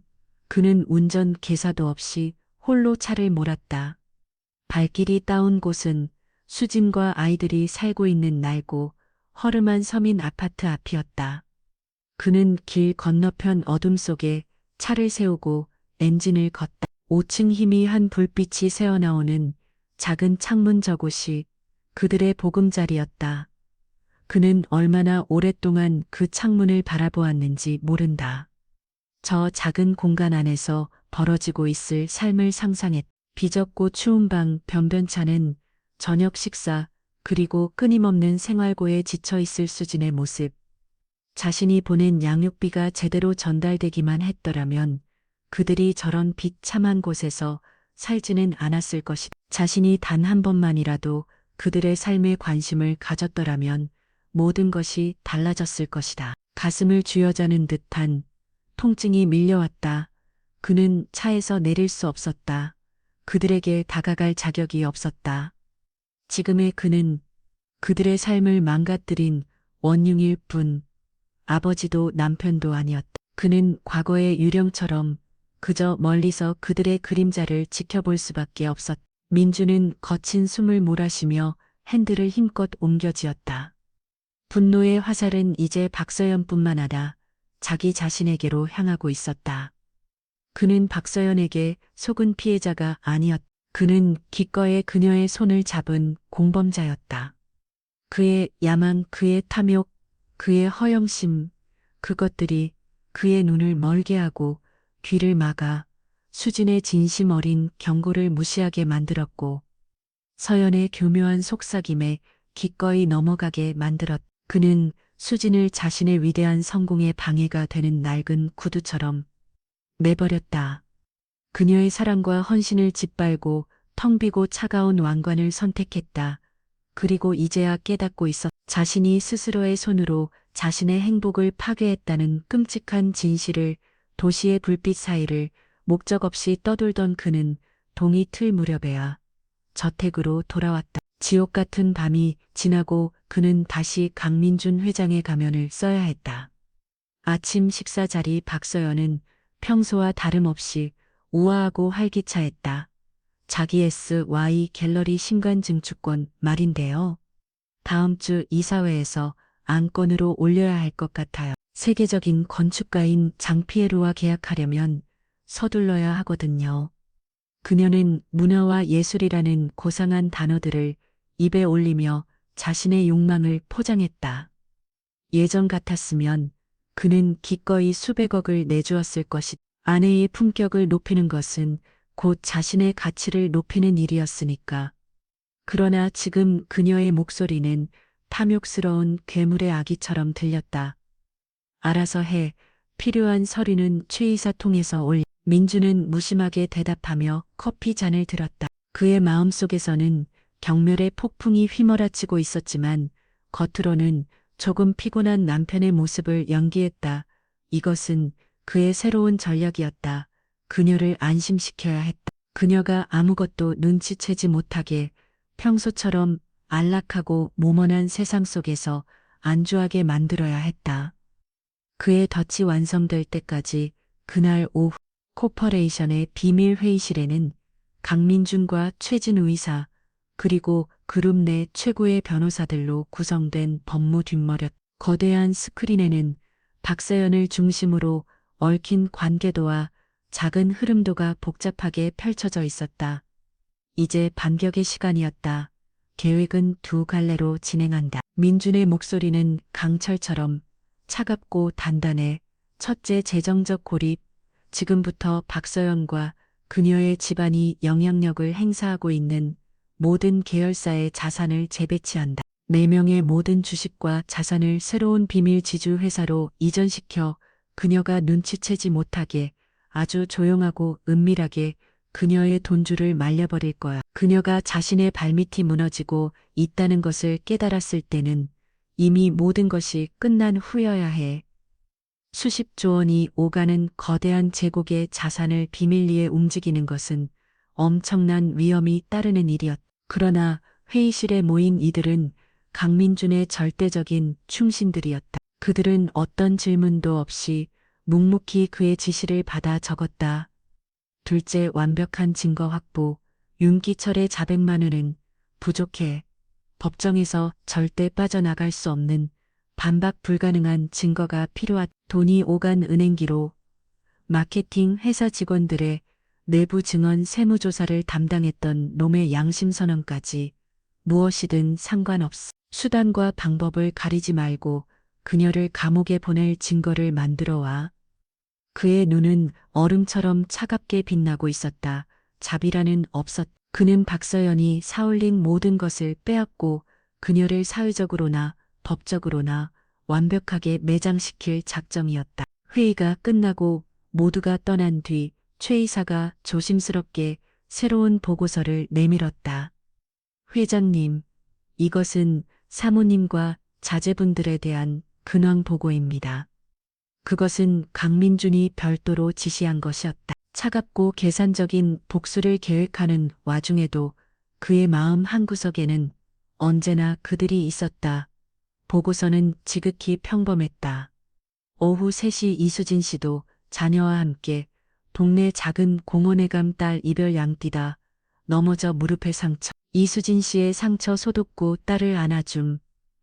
그는 운전 계사도 없이 홀로 차를 몰았다. 발길이 따온 곳은 수진과 아이들이 살고 있는 낡고 허름한 서민 아파트 앞이었다. 그는 길 건너편 어둠 속에 차를 세우고 엔진을 걷다. 5층 희미한 불빛이 새어나오는 작은 창문, 저곳이 그들의 보금자리였다. 그는 얼마나 오랫동안 그 창문을 바라보았는지 모른다. 저 작은 공간 안에서 벌어지고 있을 삶을 상상했다. 비좁고 추운 방, 변변찮은 저녁 식사, 그리고 끊임없는 생활고에 지쳐 있을 수진의 모습. 자신이 보낸 양육비가 제대로 전달되기만 했더라면 그들이 저런 비참한 곳에서 살지는 않았을 것이다. 자신이 단 한 번만이라도 그들의 삶에 관심을 가졌더라면 모든 것이 달라졌을 것이다. 가슴을 쥐어짜는 듯한 통증이 밀려왔다. 그는 차에서 내릴 수 없었다. 그들에게 다가갈 자격이 없었다. 지금의 그는 그들의 삶을 망가뜨린 원흉일 뿐, 아버지도 남편도 아니었다. 그는 과거의 유령처럼 그저 멀리서 그들의 그림자를 지켜볼 수밖에 없었다. 민주는 거친 숨을 몰아쉬며 핸들을 힘껏 옮겨쥐었다. 분노의 화살은 이제 박서연뿐만 아니라 자기 자신에게로 향하고 있었다. 그는 박서연에게 속은 피해자가 아니었다. 그는 기꺼이 그녀의 손을 잡은 공범자였다. 그의 야망, 그의 탐욕, 그의 허영심, 그것들이 그의 눈을 멀게 하고 귀를 막아 수진의 진심 어린 경고를 무시하게 만들었고 서연의 교묘한 속삭임에 기꺼이 넘어가게 만들었다. 그는 수진을 자신의 위대한 성공의 방해가 되는 낡은 구두처럼 내버렸다. 그녀의 사랑과 헌신을 짓밟고 텅 비고 차가운 왕관을 선택했다. 그리고 이제야 깨닫고 있었다. 자신이 스스로의 손으로 자신의 행복을 파괴했다는 끔찍한 진실을. 도시의 불빛 사이를 목적 없이 떠돌던 그는 동이 틀 무렵에야 저택으로 돌아왔다. 지옥 같은 밤이 지나고 그는 다시 강민준 회장의 가면을 써야 했다. 아침 식사 자리, 박서연은 평소와 다름없이 우아하고 활기차했다. 자기 SY 갤러리 신간증축권 말인데요. 다음 주 이사회에서 안건으로 올려야 할 것 같아요. 세계적인 건축가인 장피에로와 계약하려면 서둘러야 하거든요. 그녀는 문화와 예술이라는 고상한 단어들을 입에 올리며 자신의 욕망을 포장했다. 예전 같았으면 그는 기꺼이 수백억을 내주었을 것이. 아내의 품격을 높이는 것은 곧 자신의 가치를 높이는 일이었으니까. 그러나 지금 그녀의 목소리는 탐욕스러운 괴물의 아기처럼 들렸다. 알아서 해. 필요한 서류는 최이사 통해서 올려. 민주는 무심하게 대답하며 커피 잔을 들었다. 그의 마음속에서는 경멸의 폭풍이 휘몰아치고 있었지만 겉으로는 조금 피곤한 남편의 모습을 연기했다. 이것은 그의 새로운 전략이었다. 그녀를 안심시켜야 했다. 그녀가 아무것도 눈치채지 못하게 평소처럼 안락하고 모mon한 세상 속에서 안주하게 만들어야 했다. 그의 덫이 완성될 때까지. 그날 오후 코퍼레이션의 비밀 회의실에는 강민준과 최진우 의사 그리고 그룹 내 최고의 변호사들로 구성된 법무 뒷머릿 거대한 스크린에는 박서연을 중심으로 얽힌 관계도와 작은 흐름도가 복잡하게 펼쳐져 있었다. 이제 반격의 시간이었다. 계획은 두 갈래로 진행한다. 민준의 목소리는 강철처럼 차갑고 단단해. 첫째, 재정적 고립. 지금부터 박서연과 그녀의 집안이 영향력을 행사하고 있는 모든 계열사의 자산을 재배치한다. 4명의 모든 주식과 자산을 새로운 비밀 지주 회사로 이전시켜 그녀가 눈치채지 못하게 아주 조용하고 은밀하게 그녀의 돈줄을 말려버릴 거야. 그녀가 자신의 발밑이 무너지고 있다는 것을 깨달았을 때는 이미 모든 것이 끝난 후여야 해. 수십조 원이 오가는 거대한 제국의 자산을 비밀리에 움직이는 것은 엄청난 위험이 따르는 일이었다. 그러나 회의실에 모인 이들은 강민준의 절대적인 충신들이었다. 그들은 어떤 질문도 없이 묵묵히 그의 지시를 받아 적었다. 둘째, 완벽한 증거 확보. 윤기철의 자백만으로는 부족해. 법정에서 절대 빠져나갈 수 없는 반박 불가능한 증거가 필요하다. 돈이 오간 은행 기록, 마케팅 회사 직원들의 내부 증언 세무조사를 담당했던 놈의 양심선언까지 무엇이든 상관없어. 수단과 방법을 가리지 말고 그녀를 감옥에 보낼 증거를 만들어 와. 그의 눈은 얼음처럼 차갑게 빛나고 있었다. 자비라는 없었다. 그는 박서연이 사올린 모든 것을 빼앗고 그녀를 사회적으로나 법적으로나 완벽하게 매장시킬 작정이었다. 회의가 끝나고 모두가 떠난 뒤 최 이사가 조심스럽게 새로운 보고서를 내밀었다. 회장님, 이것은 사모님과 자제분들에 대한 근황 보고입니다. 그것은 강민준이 별도로 지시한 것이었다. 차갑고 계산적인 복수를 계획하는 와중에도 그의 마음 한구석에는 언제나 그들이 있었다. 보고서는 지극히 평범했다. 오후 3시 이수진 씨도 자녀와 함께 동네 작은 공원에 감 딸 이별 양띠다. 넘어져 무릎에 상처. 이수진 씨의 상처 소독구 딸을 안아줌.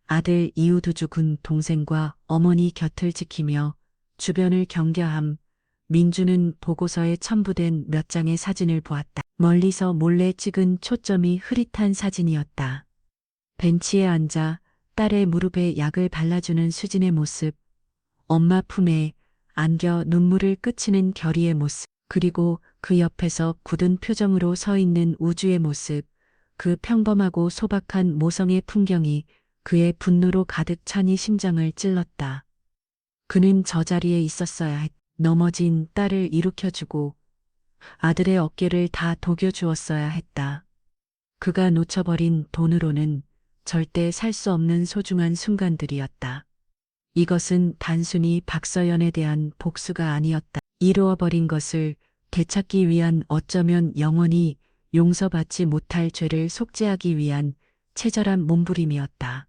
아들 이우두 죽은 동생과 어머니 곁을 지키며 주변을 경계함. 민주는 보고서에 첨부된 몇 장의 사진을 보았다. 멀리서 몰래 찍은 초점이 흐릿한 사진이었다. 벤치에 앉아 딸의 무릎에 약을 발라주는 수진의 모습, 엄마 품에 안겨 눈물을 그치는 결의의 모습, 그리고 그 옆에서 굳은 표정으로 서 있는 우주의 모습, 그 평범하고 소박한 모성의 풍경이 그의 분노로 가득 찬 이 심장을 찔렀다. 그는 저 자리에 있었어야 했다. 넘어진 딸을 일으켜주고 아들의 어깨를 다 독여주었어야 했다. 그가 놓쳐버린 돈으로는 절대 살 수 없는 소중한 순간들이었다. 이것은 단순히 박서연에 대한 복수가 아니었다. 이루어버린 것을 되찾기 위한 어쩌면 영원히 용서받지 못할 죄를 속죄하기 위한 체절한 몸부림이었다.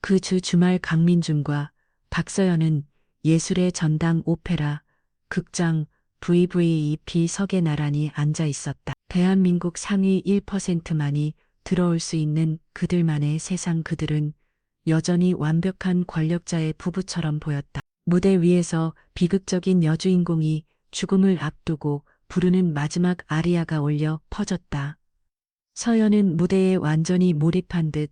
그 주말 강민준과 박서연은 예술의 전당 오페라, 극장 VVEP석에 나란히 앉아 있었다. 대한민국 상위 1%만이 들어올 수 있는 그들만의 세상. 그들은 여전히 완벽한 권력자의 부부처럼 보였다. 무대 위에서 비극적인 여주인공이 죽음을 앞두고 부르는 마지막 아리아가 울려 퍼졌다. 서연은 무대에 완전히 몰입한 듯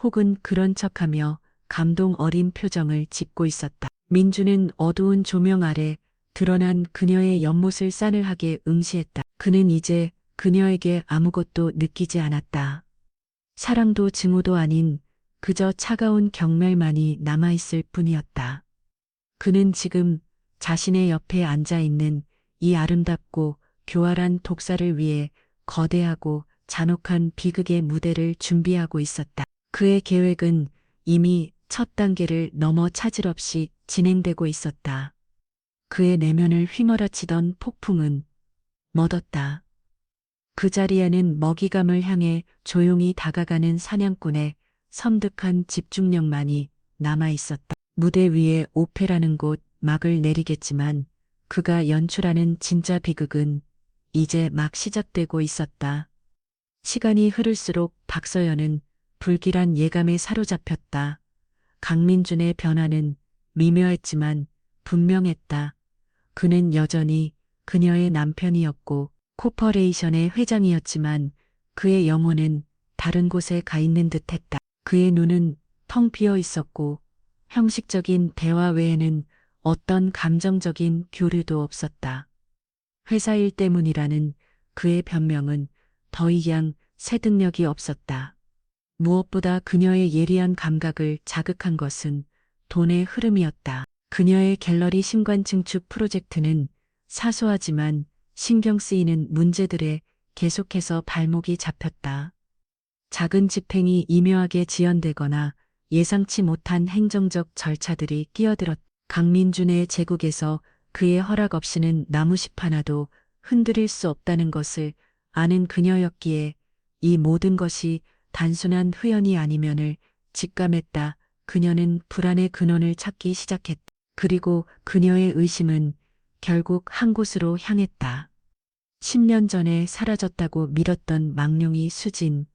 혹은 그런 척하며 감동 어린 표정을 짓고 있었다. 민주는 어두운 조명 아래 드러난 그녀의 연못을 싸늘하게 응시했다. 그는 이제 그녀에게 아무것도 느끼지 않았다. 사랑도 증오도 아닌 그저 차가운 경멸만이 남아있을 뿐이었다. 그는 지금 자신의 옆에 앉아있는 이 아름답고 교활한 독사를 위해 거대하고 잔혹한 비극의 무대를 준비하고 있었다. 그의 계획은 이미 첫 단계를 넘어 차질 없이 진행되고 있었다. 그의 내면을 휘몰아치던 폭풍은 멎었다. 그 자리에는 먹이감을 향해 조용히 다가가는 사냥꾼의 섬뜩한 집중력만이 남아있었다. 무대 위에 오페라는 곳 막을 내리겠지만 그가 연출하는 진짜 비극은 이제 막 시작되고 있었다. 시간이 흐를수록 박서연은 불길한 예감에 사로잡혔다. 강민준의 변화는 미묘했지만 분명했다. 그는 여전히 그녀의 남편이었고 코퍼레이션의 회장이었지만 그의 영혼은 다른 곳에 가 있는 듯했다. 그의 눈은 텅 비어 있었고 형식적인 대화 외에는 어떤 감정적인 교류도 없었다. 회사 일 때문이라는 그의 변명은 더 이상 설득력이 없었다. 무엇보다 그녀의 예리한 감각을 자극한 것은 돈의 흐름이었다. 그녀의 갤러리 신관 증축 프로젝트는 사소하지만 신경 쓰이는 문제들에 계속해서 발목이 잡혔다. 작은 집행이 미묘하게 지연되거나 예상치 못한 행정적 절차들이 끼어들었다. 강민준의 제국에서 그의 허락 없이는 나무십 하나도 흔들릴 수 없다는 것을 아는 그녀였기에 이 모든 것이 단순한 후연이 아니면을 직감했다. 그녀는 불안의 근원을 찾기 시작했다. 그리고 그녀의 의심은 결국 한 곳으로 향했다. 10년 전에 사라졌다고 믿었던 망룡이 수진.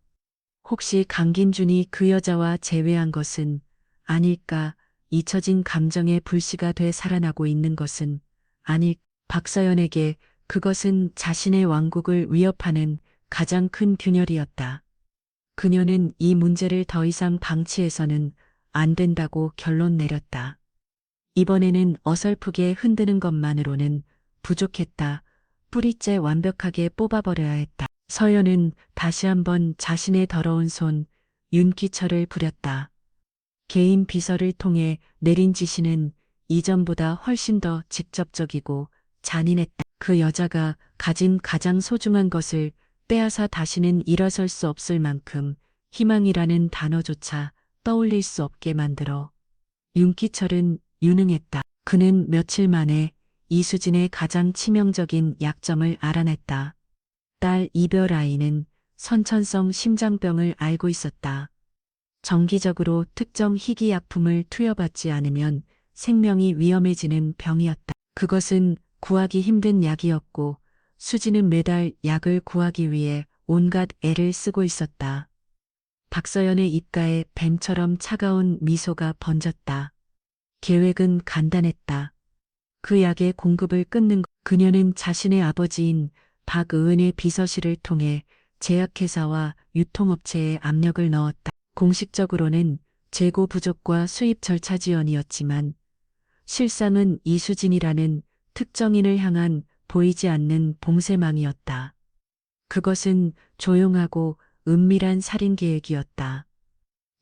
혹시 강긴준이 그 여자와 재회한 것은 아닐까? 잊혀진 감정의 불씨가 돼 살아나고 있는 것은 아닐. 박서연에게 그것은 자신의 왕국을 위협하는 가장 큰 균열이었다. 그녀는 이 문제를 더 이상 방치해서는 안 된다고 결론 내렸다. 이번에는 어설프게 흔드는 것만으로는 부족했다. 뿌리째 완벽하게 뽑아버려야 했다. 서연은 다시 한번 자신의 더러운 손, 윤기철을 부렸다. 개인 비서를 통해 내린 지시는 이전보다 훨씬 더 직접적이고 잔인했다. 그 여자가 가진 가장 소중한 것을 빼앗아 다시는 일어설 수 없을 만큼 희망이라는 단어조차 떠올릴 수 없게 만들어. 윤기철은 유능했다. 그는 며칠 만에 이수진의 가장 치명적인 약점을 알아냈다. 딸 이별 아이는 선천성 심장병을 앓고 있었다. 정기적으로 특정 희귀약품을 투여받지 않으면 생명이 위험해지는 병이었다. 그것은 구하기 힘든 약이었고 수지는 매달 약을 구하기 위해 온갖 애를 쓰고 있었다. 박서연의 입가에 뱀처럼 차가운 미소가 번졌다. 계획은 간단했다. 그 약의 공급을 끊는 것. 그녀는 자신의 아버지인 박의은의 비서실을 통해 제약회사와 유통업체에 압력을 넣었다. 공식적으로는 재고 부족과 수입 절차 지연이었지만 실상은 이수진이라는 특정인을 향한 보이지 않는 봉쇄망이었다. 그것은 조용하고 은밀한 살인 계획이었다.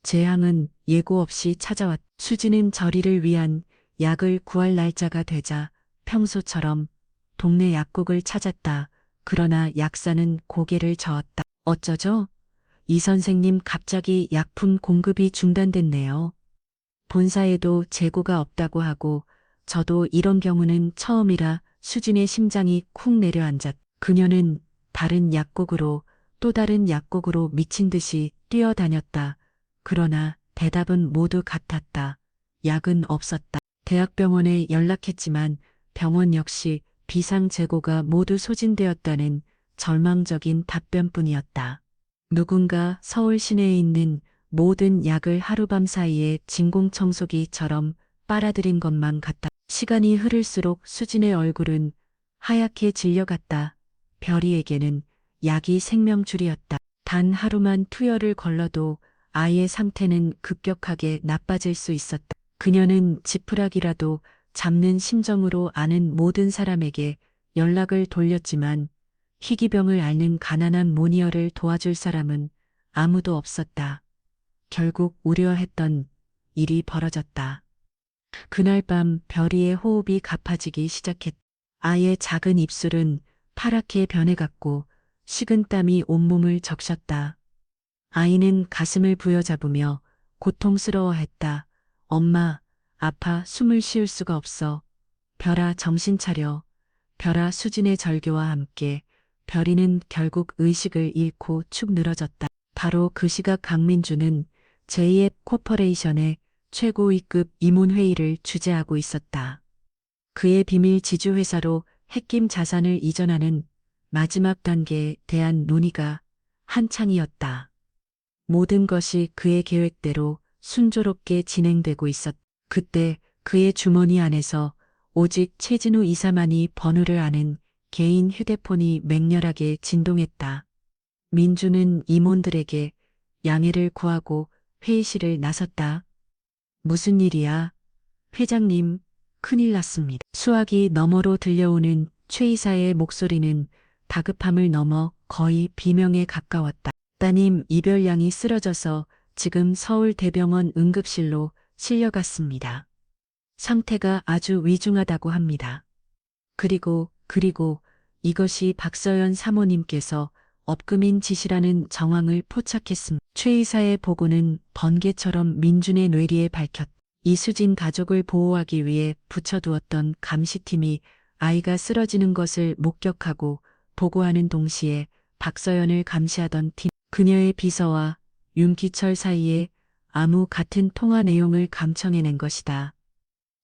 재앙은 예고 없이 찾아왔다. 수지는 저리를 위한 약을 구할 날짜가 되자 평소처럼 동네 약국을 찾았다. 그러나 약사는 고개를 저었다. 어쩌죠? 이 선생님 갑자기 약품 공급이 중단됐네요. 본사에도 재고가 없다고 하고 저도 이런 경우는 처음이라 수진의 심장이 쿵 내려앉았다. 그녀는 다른 약국으로 또 다른 약국으로 미친 듯이 뛰어다녔다. 그러나 대답은 모두 같았다. 약은 없었다. 대학병원에 연락했지만 병원 역시 비상 재고가 모두 소진되었다는 절망적인 답변뿐이었다. 누군가 서울 시내에 있는 모든 약을 하룻밤 사이에 진공청소기처럼 빨아들인 것만 같다. 시간이 흐를수록 수진의 얼굴은 하얗게 질려갔다. 별이에게는 약이 생명줄이었다. 단 하루만 투여를 걸러도 아이의 상태는 급격하게 나빠질 수 있었다. 그녀는 지푸라기라도 잡는 심정으로 아는 모든 사람에게 연락을 돌렸지만 희귀병을 앓는 가난한 모니어를 도와줄 사람은 아무도 없었다. 결국 우려했던 일이 벌어졌다. 그날 밤 별이의 호흡이 가파지기 시작했다. 아이의 작은 입술은 파랗게 변해갔고 식은땀이 온몸을 적셨다. 아이는 가슴을 부여잡으며 고통스러워했다. 엄마, 아파 숨을 쉴 수가 없어. 별아 정신 차려. 별아 수진의 절규와 함께 별이는 결국 의식을 잃고 축 늘어졌다. 바로 그 시각 강민주는 제2의 코퍼레이션의 최고위급 임원회의를 주재하고 있었다. 그의 비밀 지주회사로 핵심 자산을 이전하는 마지막 단계에 대한 논의가 한창이었다. 모든 것이 그의 계획대로 순조롭게 진행되고 그때 그의 주머니 안에서 오직 최진우 이사만이 번호를 아는 개인 휴대폰이 맹렬하게 진동했다. 민주는 임원들에게 양해를 구하고 회의실을 나섰다. 무슨 일이야? 회장님, 큰일 났습니다. 수화기 너머로 들려오는 최 이사의 목소리는 다급함을 넘어 거의 비명에 가까웠다. 따님 이별양이 쓰러져서 지금 서울대병원 응급실로 실려갔습니다. 상태가 아주 위중하다고 합니다. 그리고 이것이 박서연 사모님께서 업금인 지시라는 정황을 포착했습니다. 최 이사의 보고는 번개처럼 민준의 뇌리에 밝혔다. 이수진 가족을 보호하기 위해 붙여두었던 감시팀이 아이가 쓰러지는 것을 목격하고 보고하는 동시에 박서연을 감시하던 팀, 그녀의 비서와 윤기철 사이에 아무 같은 통화 내용을 감청해낸 것이다.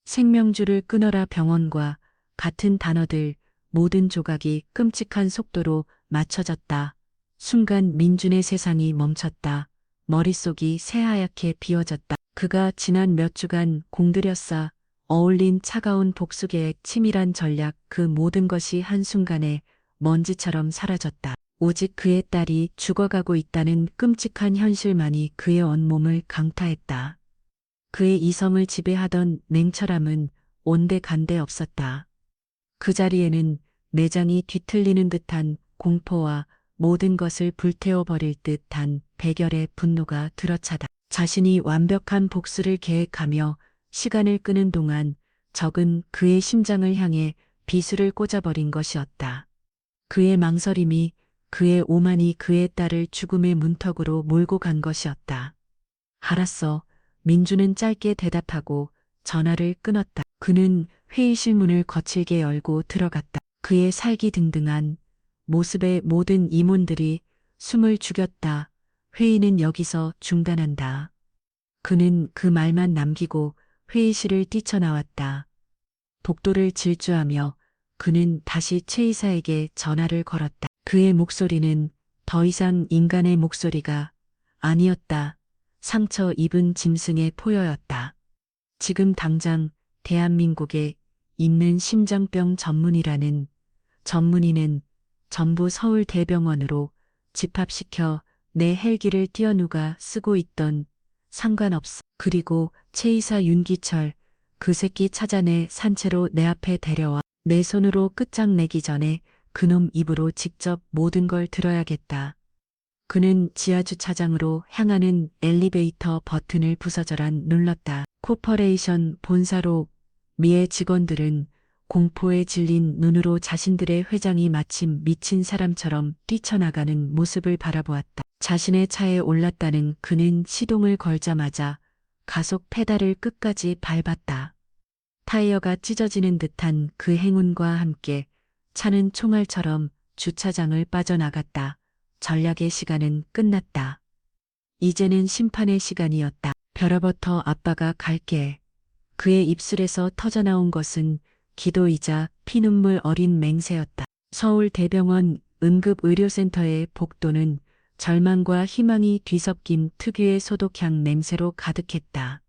생명줄을 끊어라 병원과 같은 단어들, 모든 조각이 끔찍한 속도로 맞춰졌다. 순간 민준의 세상이 멈췄다. 머릿속이 새하얗게 비워졌다. 그가 지난 몇 주간 공들여 쌓아 어울린 차가운 복수계의 치밀한 전략, 그 모든 것이 한순간에 먼지처럼 사라졌다. 오직 그의 딸이 죽어가고 있다는 끔찍한 현실만이 그의 온몸을 강타했다. 그의 이성을 지배하던 냉철함은 온데간데 없었다. 그 자리에는 내장이 뒤틀리는 듯한 공포와 모든 것을 불태워버릴 듯한 백열의 분노가 들어차다. 자신이 완벽한 복수를 계획하며 시간을 끄는 동안 적은 그의 심장을 향해 비수를 꽂아버린 것이었다. 그의 망설임이, 그의 오만이 그의 딸을 죽음의 문턱으로 몰고 간 것이었다. 알았어. 민주는 짧게 대답하고 전화를 끊었다. 그는 회의실 문을 거칠게 열고 들어갔다. 그의 살기등등한 모습에 모든 임원들이 숨을 죽였다. 회의는 여기서 중단한다. 그는 그 말만 남기고 회의실을 뛰쳐나왔다. 복도를 질주하며 그는 다시 최 이사에게 전화를 걸었다. 그의 목소리는 더 이상 인간의 목소리가 아니었다. 상처 입은 짐승의 포효였다. 지금 당장 대한민국에 있는 심장병 전문의는 전부 서울대병원으로 집합시켜 내 헬기를 띄워 누가 쓰고 있던 상관없어. 그리고 최 이사 윤기철, 그 새끼 찾아내 산채로 내 앞에 데려와. 내 손으로 끝장내기 전에 그놈 입으로 직접 모든 걸 들어야겠다. 그는 지하주차장으로 향하는 엘리베이터 버튼을 부서져란 눌렀다. 코퍼레이션 본사로 미의 직원들은 공포에 질린 눈으로 자신들의 회장이 마침 미친 사람처럼 뛰쳐나가는 모습을 바라보았다. 자신의 차에 올랐다는 그는 시동을 걸자마자 가속 페달을 끝까지 밟았다. 타이어가 찢어지는 듯한 그 행운과 함께 차는 총알처럼 주차장을 빠져나갔다. 전략의 시간은 끝났다. 이제는 심판의 시간이었다. 별아버터 아빠가 갈게. 그의 입술에서 터져나온 것은 기도이자 피눈물 어린 맹세였다. 서울대병원 응급의료센터의 복도는 절망과 희망이 뒤섞인 특유의 소독향 냄새로 가득했다.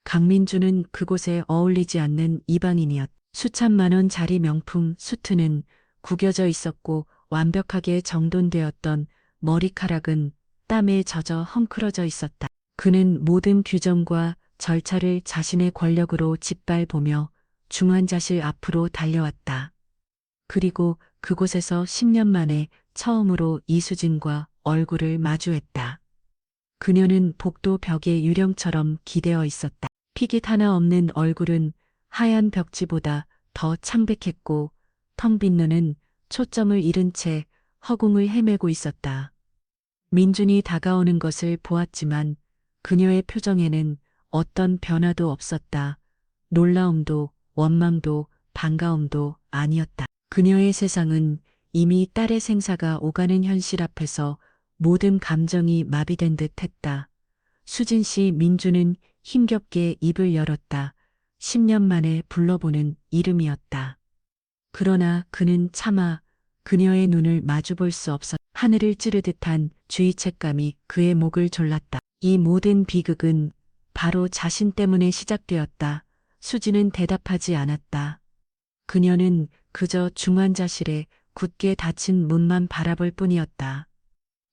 강민주는 그곳에 어울리지 않는 이방인이었다. 수천만 원짜리 명품 수트는 구겨져 있었고 완벽하게 정돈되었던 머리카락은 땀에 젖어 헝클어져 있었다. 그는 모든 규정과 절차를 자신의 권력으로 짓밟으며 중환자실 앞으로 달려왔다. 그리고 그곳에서 10년 만에 처음으로 이수진과 얼굴을 마주했다. 그녀는 복도 벽에 유령처럼 기대어 있었다. 피깃 하나 없는 얼굴은 하얀 벽지보다 더 창백했고 텅 빈 눈은 초점을 잃은 채 허공을 헤매고 있었다. 민준이 다가오는 것을 보았지만 그녀의 표정에는 어떤 변화도 없었다. 놀라움도 원망도 반가움도 아니었다. 그녀의 세상은 이미 딸의 생사가 오가는 현실 앞에서 모든 감정이 마비된 듯 했다. 수진 씨. 민주는 힘겹게 입을 열었다. 10년 만에 불러보는 이름이었다. 그러나 그는 차마 그녀의 눈을 마주볼 수 없었. 하늘을 찌르듯한 주의책감이 그의 목을 졸랐다. 이 모든 비극은 바로 자신 때문에 시작되었다. 수지는 대답하지 않았다. 그녀는 그저 중환자실에 굳게 닫힌 문만 바라볼 뿐이었다.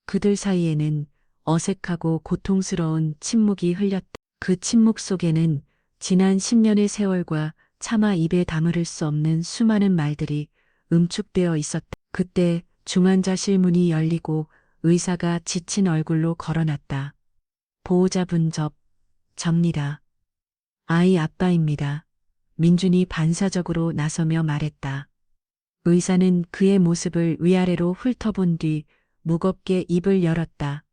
그들 사이에는 어색하고 고통스러운 침묵이 흘렸다. 그 침묵 속에는 지난 10년의 세월과 차마 입에 다무를 수 없는 수많은 말들이 응축되어 있었다. 그때 중환자실 문이 열리고 의사가 지친 얼굴로 걸어놨다. 보호자분 접니다. 아이 아빠입니다. 민준이 반사적으로 나서며 말했다. 의사는 그의 모습을 위아래로 훑어본 뒤 무겁게 입을 열었다.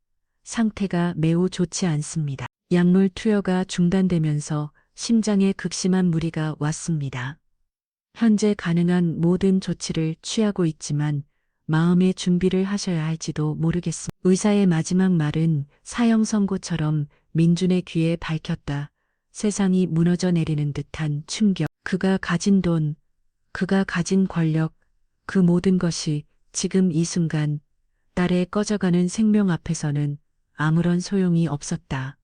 상태가 매우 좋지 않습니다. 약물 투여가 중단되면서 심장에 극심한 무리가 왔습니다. 현재 가능한 모든 조치를 취하고 있지만 마음의 준비를 하셔야 할지도 모르겠습니다. 의사의 마지막 말은 사형 선고처럼 민준의 귀에 밝혔다. 세상이 무너져 내리는 듯한 충격. 그가 가진 돈, 그가 가진 권력, 그 모든 것이 지금 이 순간 딸의 꺼져가는 생명 앞에서는 아무런 소용이 없었다.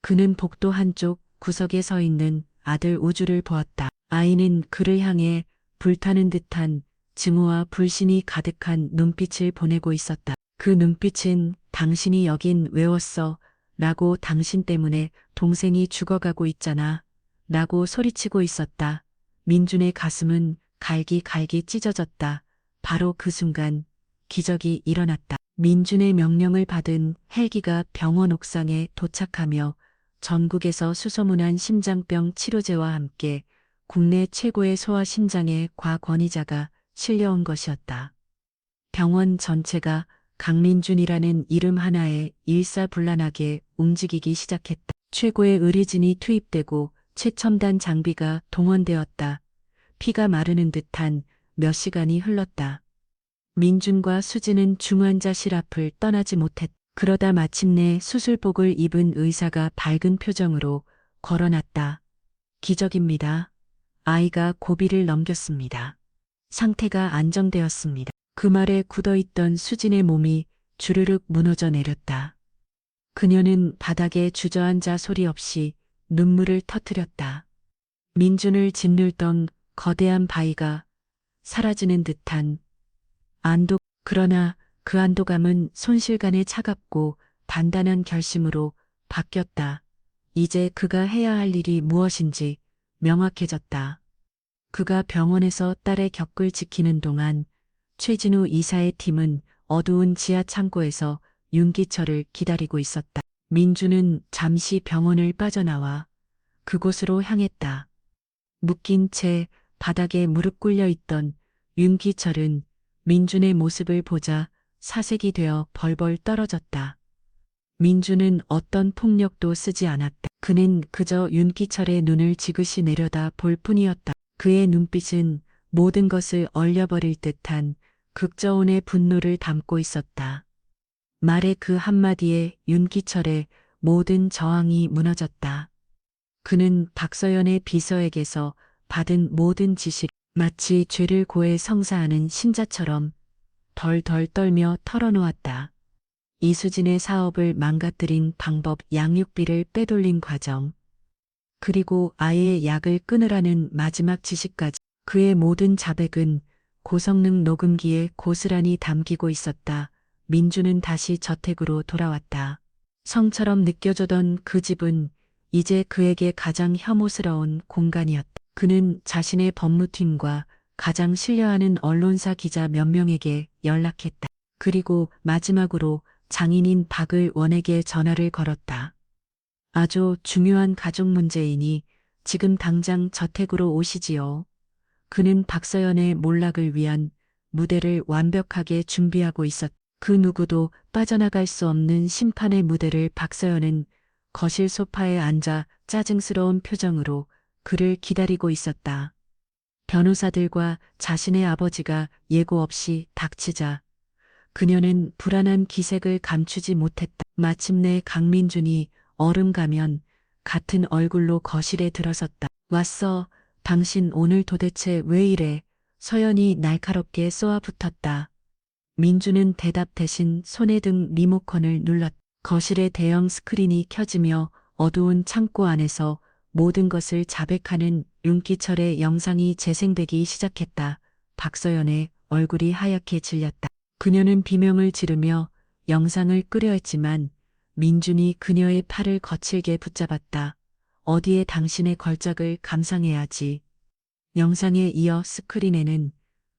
그는 복도 한쪽 구석에 서 있는 아들 우주를 보았다. 아이는 그를 향해 불타는 듯한 증오와 불신이 가득한 눈빛을 보내고 있었다. 그 눈빛은 당신이 여긴 왜 왔어? 라고 당신 때문에 동생이 죽어가고 있잖아. 라고 소리치고 있었다. 민준의 가슴은 갈기갈기 찢어졌다. 바로 그 순간 기적이 일어났다. 민준의 명령을 받은 헬기가 병원 옥상에 도착하며 전국에서 수소문한 심장병 치료제와 함께 국내 최고의 소아심장의 과권위자가 실려온 것이었다. 병원 전체가 강민준이라는 이름 하나에 일사불란하게 움직이기 시작했다. 최고의 의료진이 투입되고 최첨단 장비가 동원되었다. 피가 마르는 듯한 몇 시간이 흘렀다. 민준과 수지는 중환자실 앞을 떠나지 못했다. 그러다 마침내 수술복을 입은 의사가 밝은 표정으로 걸어놨다. 기적입니다. 아이가 고비를 넘겼습니다. 상태가 안정되었습니다. 그 말에 굳어있던 수진의 몸이 주르륵 무너져 내렸다. 그녀는 바닥에 주저앉아 소리 없이 눈물을 터뜨렸다. 민준을 짓눌던 거대한 바위가 사라지는 듯한 안도. 그러나 그 안도감은 손실간의 차갑고 단단한 결심으로 바뀌었다. 이제 그가 해야 할 일이 무엇인지 명확해졌다. 그가 병원에서 딸의 격을 지키는 동안 최진우 이사의 팀은 어두운 지하 창고에서 윤기철을 기다리고 있었다. 민주는 잠시 병원을 빠져나와 그곳으로 향했다. 묶인 채 바닥에 무릎 꿇려 있던 윤기철은 민준의 모습을 보자 사색이 되어 벌벌 떨어졌다. 민준은 어떤 폭력도 쓰지 않았다. 그는 그저 윤기철의 눈을 지그시 내려다 볼 뿐이었다. 그의 눈빛은 모든 것을 얼려버릴 듯한 극저온의 분노를 담고 있었다. 말의 그 한마디에 윤기철의 모든 저항이 무너졌다. 그는 박서연의 비서에게서 받은 모든 지시를 마치 죄를 고해 성사하는 신자처럼 덜덜 떨며 털어놓았다. 이수진의 사업을 망가뜨린 방법, 양육비를 빼돌린 과정, 그리고 아이의 약을 끊으라는 마지막 지시까지. 그의 모든 자백은 고성능 녹음기에 고스란히 담기고 있었다. 민주는 다시 저택으로 돌아왔다. 성처럼 느껴져던 그 집은 이제 그에게 가장 혐오스러운 공간이었다. 그는 자신의 법무팀과 가장 신뢰하는 언론사 기자 몇 명에게 연락했다. 그리고 마지막으로 장인인 박을원에게 전화를 걸었다. 아주 중요한 가족 문제이니 지금 당장 저택으로 오시지요. 그는 박서연의 몰락을 위한 무대를 완벽하게 준비하고 있었다. 그 누구도 빠져나갈 수 없는 심판의 무대를. 박서연은 거실 소파에 앉아 짜증스러운 표정으로 그를 기다리고 있었다. 변호사들과 자신의 아버지가 예고 없이 닥치자 그녀는 불안한 기색을 감추지 못했다. 마침내 강민준이 얼음 가면 같은 얼굴로 거실에 들어섰다. 왔어. 당신 오늘 도대체 왜 이래? 서연이 날카롭게 쏘아붙었다. 민주는 대답 대신 손에 든 리모컨을 눌렀다. 거실의 대형 스크린이 켜지며 어두운 창고 안에서 모든 것을 자백하는 윤기철의 영상이 재생되기 시작했다. 박서연의 얼굴이 하얗게 질렸다. 그녀는 비명을 지르며 영상을 끄려 했지만 민준이 그녀의 팔을 거칠게 붙잡았다. 어디에 당신의 걸작을 감상해야지. 영상에 이어 스크린에는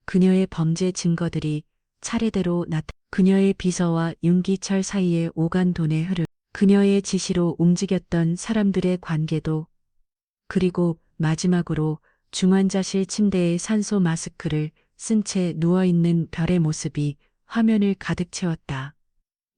그녀의 범죄 증거들이 차례대로 그녀의 비서와 윤기철 사이에 오간 돈의 흐름, 그녀의 지시로 움직였던 사람들의 관계도, 그리고 마지막으로 중환자실 침대에 산소 마스크를 쓴 채 누워있는 별의 모습이 화면을 가득 채웠다.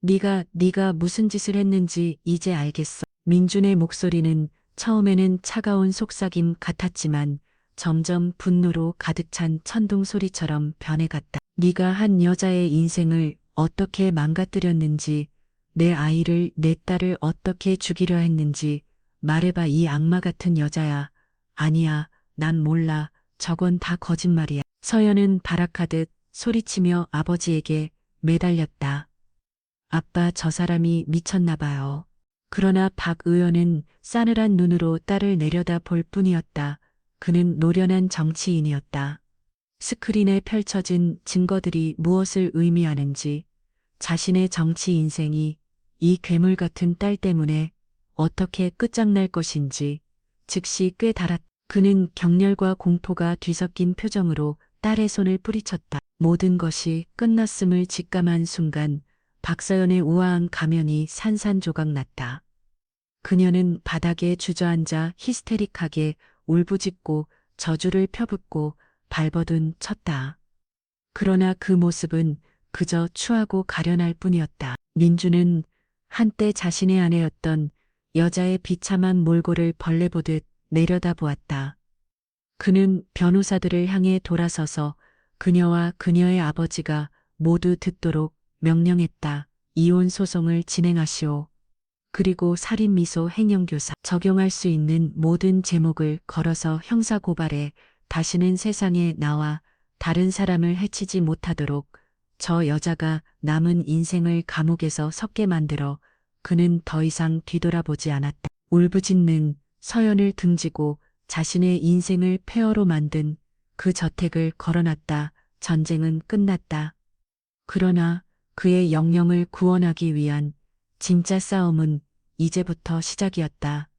네가 무슨 짓을 했는지 이제 알겠어. 민준의 목소리는 처음에는 차가운 속삭임 같았지만 점점 분노로 가득 찬 천둥 소리처럼 변해갔다. 네가 한 여자의 인생을 어떻게 망가뜨렸는지, 내 아이를, 내 딸을 어떻게 죽이려 했는지 말해봐. 이 악마 같은 여자야. 아니야, 난 몰라. 저건 다 거짓말이야. 서연은 발악하듯 소리치며 아버지에게 매달렸다. 아빠, 저 사람이 미쳤나 봐요. 그러나 박 의원은 싸늘한 눈으로 딸을 내려다 볼 뿐이었다. 그는 노련한 정치인이었다. 스크린에 펼쳐진 증거들이 무엇을 의미하는지, 자신의 정치 인생이 이 괴물 같은 딸 때문에 어떻게 끝장날 것인지 즉시 꿰달았다. 그는 격렬과 공포가 뒤섞인 표정으로 딸의 손을 뿌리쳤다. 모든 것이 끝났음을 직감한 순간 박서연의 우아한 가면이 산산조각 났다. 그녀는 바닥에 주저앉아 히스테릭하게 울부짖고 저주를 펴붓고 발버둥 쳤다. 그러나 그 모습은 그저 추하고 가련할 뿐이었다. 민주는 한때 자신의 아내였던 여자의 비참한 몰골을 벌레 보듯 내려다보았다. 그는 변호사들을 향해 돌아서서 그녀와 그녀의 아버지가 모두 듣도록 명령했다. 이혼 소송을 진행하시오. 그리고 살인미소 행정교사 적용할 수 있는 모든 제목을 걸어서 형사고발해 다시는 세상에 나와 다른 사람을 해치지 못하도록 저 여자가 남은 인생을 감옥에서 섞게 만들어. 그는 더 이상 뒤돌아보지 않았다. 울부짖는 서연을 등지고 자신의 인생을 폐허로 만든 그 저택을 걸어놨다. 전쟁은 끝났다. 그러나 그의 영령을 구원하기 위한 진짜 싸움은 이제부터 시작이었다.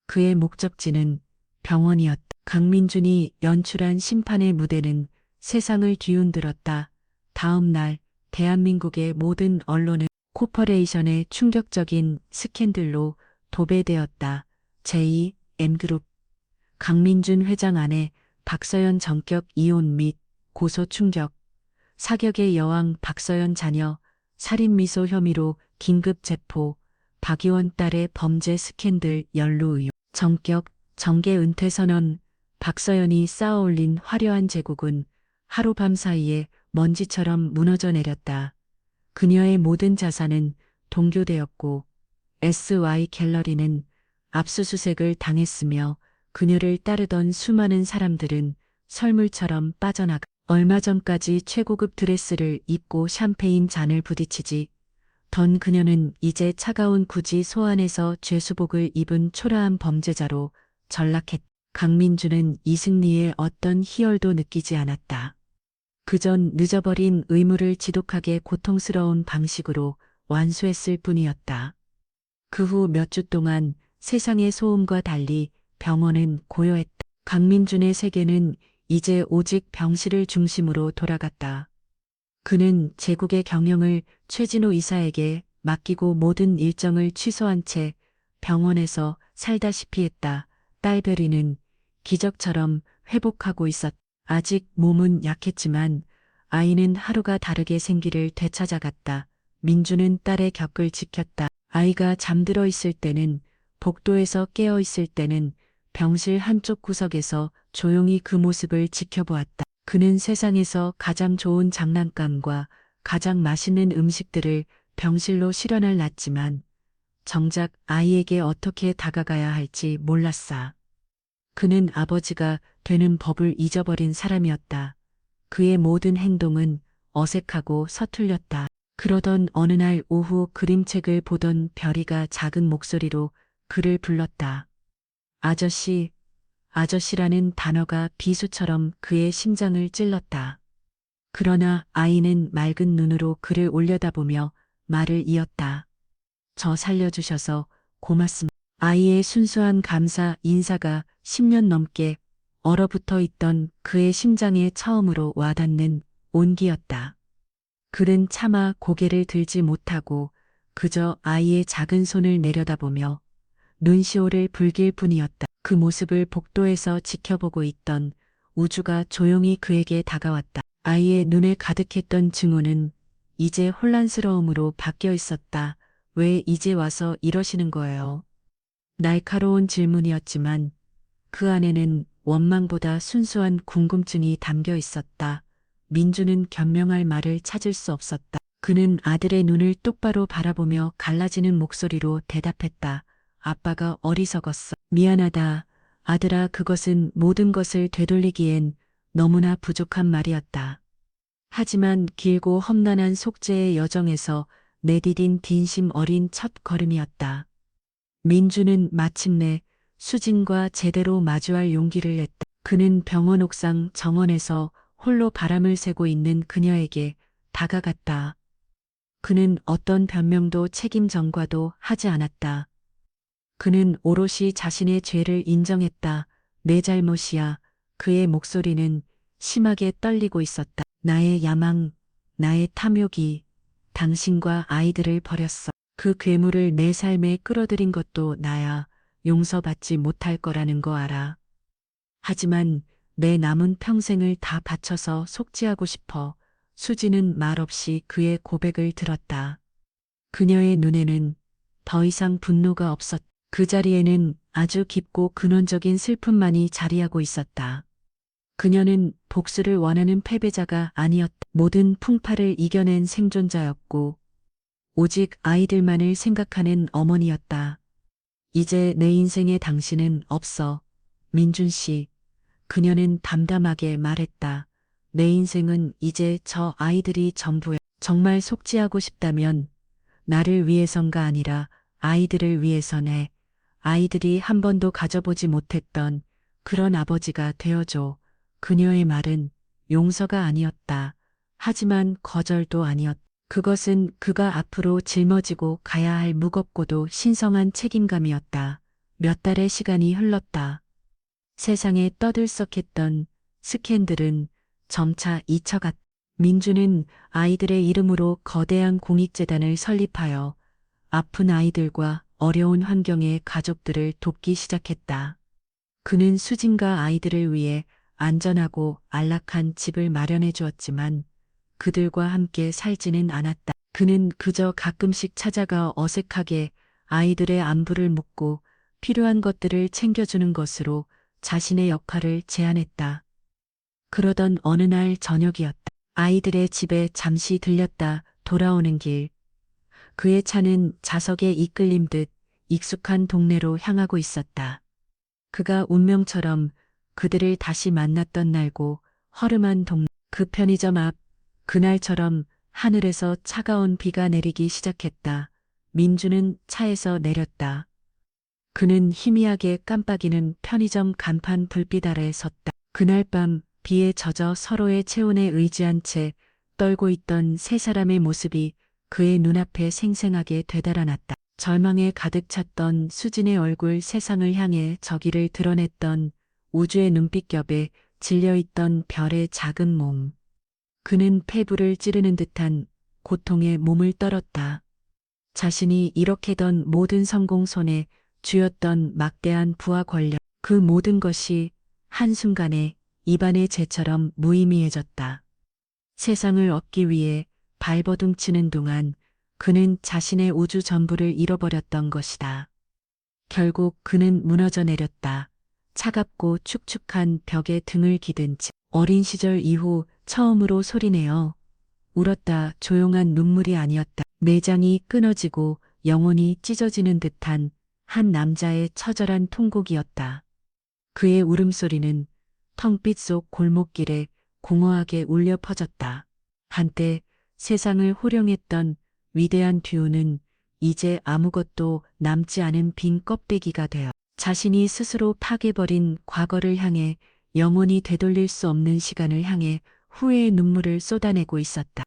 그의 목적지는 병원이었다. 강민준이 연출한 심판의 무대는 세상을 뒤흔들었다. 다음 날 대한민국의 모든 언론은 코퍼레이션의 충격적인 스캔들로 도배되었다. 제2M그룹 강민준 회장 아내 박서연 전격 이혼 및 고소 충격. 사격의 여왕 박서연 자녀 살인미소 혐의로 긴급 체포. 박 의원 딸의 범죄 스캔들 연루 의혹. 전격 정계 은퇴 선언. 박서연이 쌓아올린 화려한 제국은 하루밤 사이에 먼지처럼 무너져 내렸다. 그녀의 모든 자산은 동교되었고 SY 갤러리는 압수수색을 당했으며 그녀를 따르던 수많은 사람들은 설물처럼 빠져나가. 얼마 전까지 최고급 드레스를 입고 샴페인 잔을 부딪히지 던 그녀는 이제 차가운 구지 소환에서 죄수복을 입은 초라한 범죄자로 전락했다. 강민주는 이승리의 어떤 희열도 느끼지 않았다. 그전 늦어버린 의무를 지독하게 고통스러운 방식으로 완수했을 뿐이었다. 그 후 몇 주 동안 세상의 소음과 달리 병원은 고요했다. 강민준의 세계는 이제 오직 병실을 중심으로 돌아갔다. 그는 제국의 경영을 최진호 이사에게 맡기고 모든 일정을 취소한 채 병원에서 살다시피 했다. 딸 베리는 기적처럼 회복하고 있었다. 아직 몸은 약했지만 아이는 하루가 다르게 생기를 되찾아갔다. 민주는 딸의 격을 지켰다. 아이가 잠들어 있을 때는, 복도에서 깨어 있을 때는 병실 한쪽 구석에서 조용히 그 모습을 지켜보았다. 그는 세상에서 가장 좋은 장난감과 가장 맛있는 음식들을 병실로 실현해 놨지만 정작 아이에게 어떻게 다가가야 할지 몰랐어. 그는 아버지가 되는 법을 잊어버린 사람이었다. 그의 모든 행동은 어색하고 서툴렸다. 그러던 어느 날 오후 그림책을 보던 별이가 작은 목소리로 그를 불렀다. 아저씨, 아저씨라는 단어가 비수처럼 그의 심장을 찔렀다. 그러나 아이는 맑은 눈으로 그를 올려다보며 말을 이었다. 저 살려주셔서 고맙습니다. 아이의 순수한 감사 인사가 10년 넘게 얼어붙어 있던 그의 심장에 처음으로 와닿는 온기였다. 그는 차마 고개를 들지 못하고 그저 아이의 작은 손을 내려다보며 눈시울을 붉힐 뿐이었다. 그 모습을 복도에서 지켜보고 있던 우주가 조용히 그에게 다가왔다. 아이의 눈에 가득했던 증오는 이제 혼란스러움으로 바뀌어 있었다. 왜 이제 와서 이러시는 거예요? 날카로운 질문이었지만 그 안에는 원망보다 순수한 궁금증이 담겨 있었다. 민주는 변명할 말을 찾을 수 없었다. 그는 아들의 눈을 똑바로 바라보며 갈라지는 목소리로 대답했다. 아빠가 어리석었어. 미안하다. 아들아, 그것은 모든 것을 되돌리기엔 너무나 부족한 말이었다. 하지만 길고 험난한 속죄의 여정에서 내디딘 진심 어린 첫 걸음이었다. 민주는 마침내 수진과 제대로 마주할 용기를 냈다. 그는 병원 옥상 정원에서 홀로 바람을 쐬고 있는 그녀에게 다가갔다. 그는 어떤 변명도 책임 전가도 하지 않았다. 그는 오롯이 자신의 죄를 인정했다. 내 잘못이야. 그의 목소리는 심하게 떨리고 있었다. 나의 야망, 나의 탐욕이 당신과 아이들을 버렸어. 그 괴물을 내 삶에 끌어들인 것도 나야. 용서받지 못할 거라는 거 알아. 하지만 내 남은 평생을 다 바쳐서 속죄하고 싶어. 수지는 말없이 그의 고백을 들었다. 그녀의 눈에는 더 이상 분노가 없었다. 그 자리에는 아주 깊고 근원적인 슬픔만이 자리하고 있었다. 그녀는 복수를 원하는 패배자가 아니었다. 모든 풍파를 이겨낸 생존자였고 오직 아이들만을 생각하는 어머니였다. 이제 내 인생에 당신은 없어. 민준 씨. 그녀는 담담하게 말했다. 내 인생은 이제 저 아이들이 전부야. 정말 속죄하고 싶다면 나를 위해선가 아니라 아이들을 위해서네. 아이들이 한 번도 가져보지 못했던 그런 아버지가 되어줘. 그녀의 말은 용서가 아니었다. 하지만 거절도 아니었다. 그것은 그가 앞으로 짊어지고 가야 할 무겁고도 신성한 책임감이었다. 몇 달의 시간이 흘렀다. 세상에 떠들썩했던 스캔들은 점차 잊혀갔다. 민주는 아이들의 이름으로 거대한 공익재단을 설립하여 아픈 아이들과 어려운 환경의 가족들을 돕기 시작했다. 그는 수진과 아이들을 위해 안전하고 안락한 집을 마련해 주었지만 그들과 함께 살지는 않았다. 그는 그저 가끔씩 찾아가 어색하게 아이들의 안부를 묻고 필요한 것들을 챙겨주는 것으로 자신의 역할을 제안했다. 그러던 어느 날 저녁이었다. 아이들의 집에 잠시 들렸다 돌아오는 길. 그의 차는 자석에 이끌림 듯 익숙한 동네로 향하고 있었다. 그가 운명처럼 그들을 다시 만났던 날고 허름한 동네. 그 편의점 앞 그날처럼 하늘에서 차가운 비가 내리기 시작했다. 민주는 차에서 내렸다. 그는 희미하게 깜빡이는 편의점 간판 불빛 아래 섰다. 그날 밤 비에 젖어 서로의 체온에 의지한 채 떨고 있던 세 사람의 모습이 그의 눈앞에 생생하게 되달아났다. 절망에 가득 찼던 수진의 얼굴, 세상을 향해 저기를 드러냈던 우주의 눈빛겹에 질려있던 별의 작은 몸. 그는 폐부를 찌르는 듯한 고통에 몸을 떨었다. 자신이 일으키던 모든 성공 손에 쥐었던 막대한 부와 권력, 그 모든 것이 한순간에 입안의 재처럼 무의미해졌다. 세상을 얻기 위해 발버둥치는 동안 그는 자신의 우주 전부를 잃어버렸던 것이다. 결국 그는 무너져 내렸다. 차갑고 축축한 벽에 등을 기댄 채 어린 시절 이후 처음으로 소리내어 울었다. 조용한 눈물이 아니었다. 내장이 끊어지고 영혼이 찢어지는 듯한 한 남자의 처절한 통곡이었다. 그의 울음소리는 텅빛 속 골목길에 공허하게 울려 퍼졌다. 한때 세상을 호령했던 위대한 듀오는 이제 아무것도 남지 않은 빈 껍데기가 되어 자신이 스스로 파괴버린 과거를 향해 영원히 되돌릴 수 없는 시간을 향해 후회의 눈물을 쏟아내고 있었다.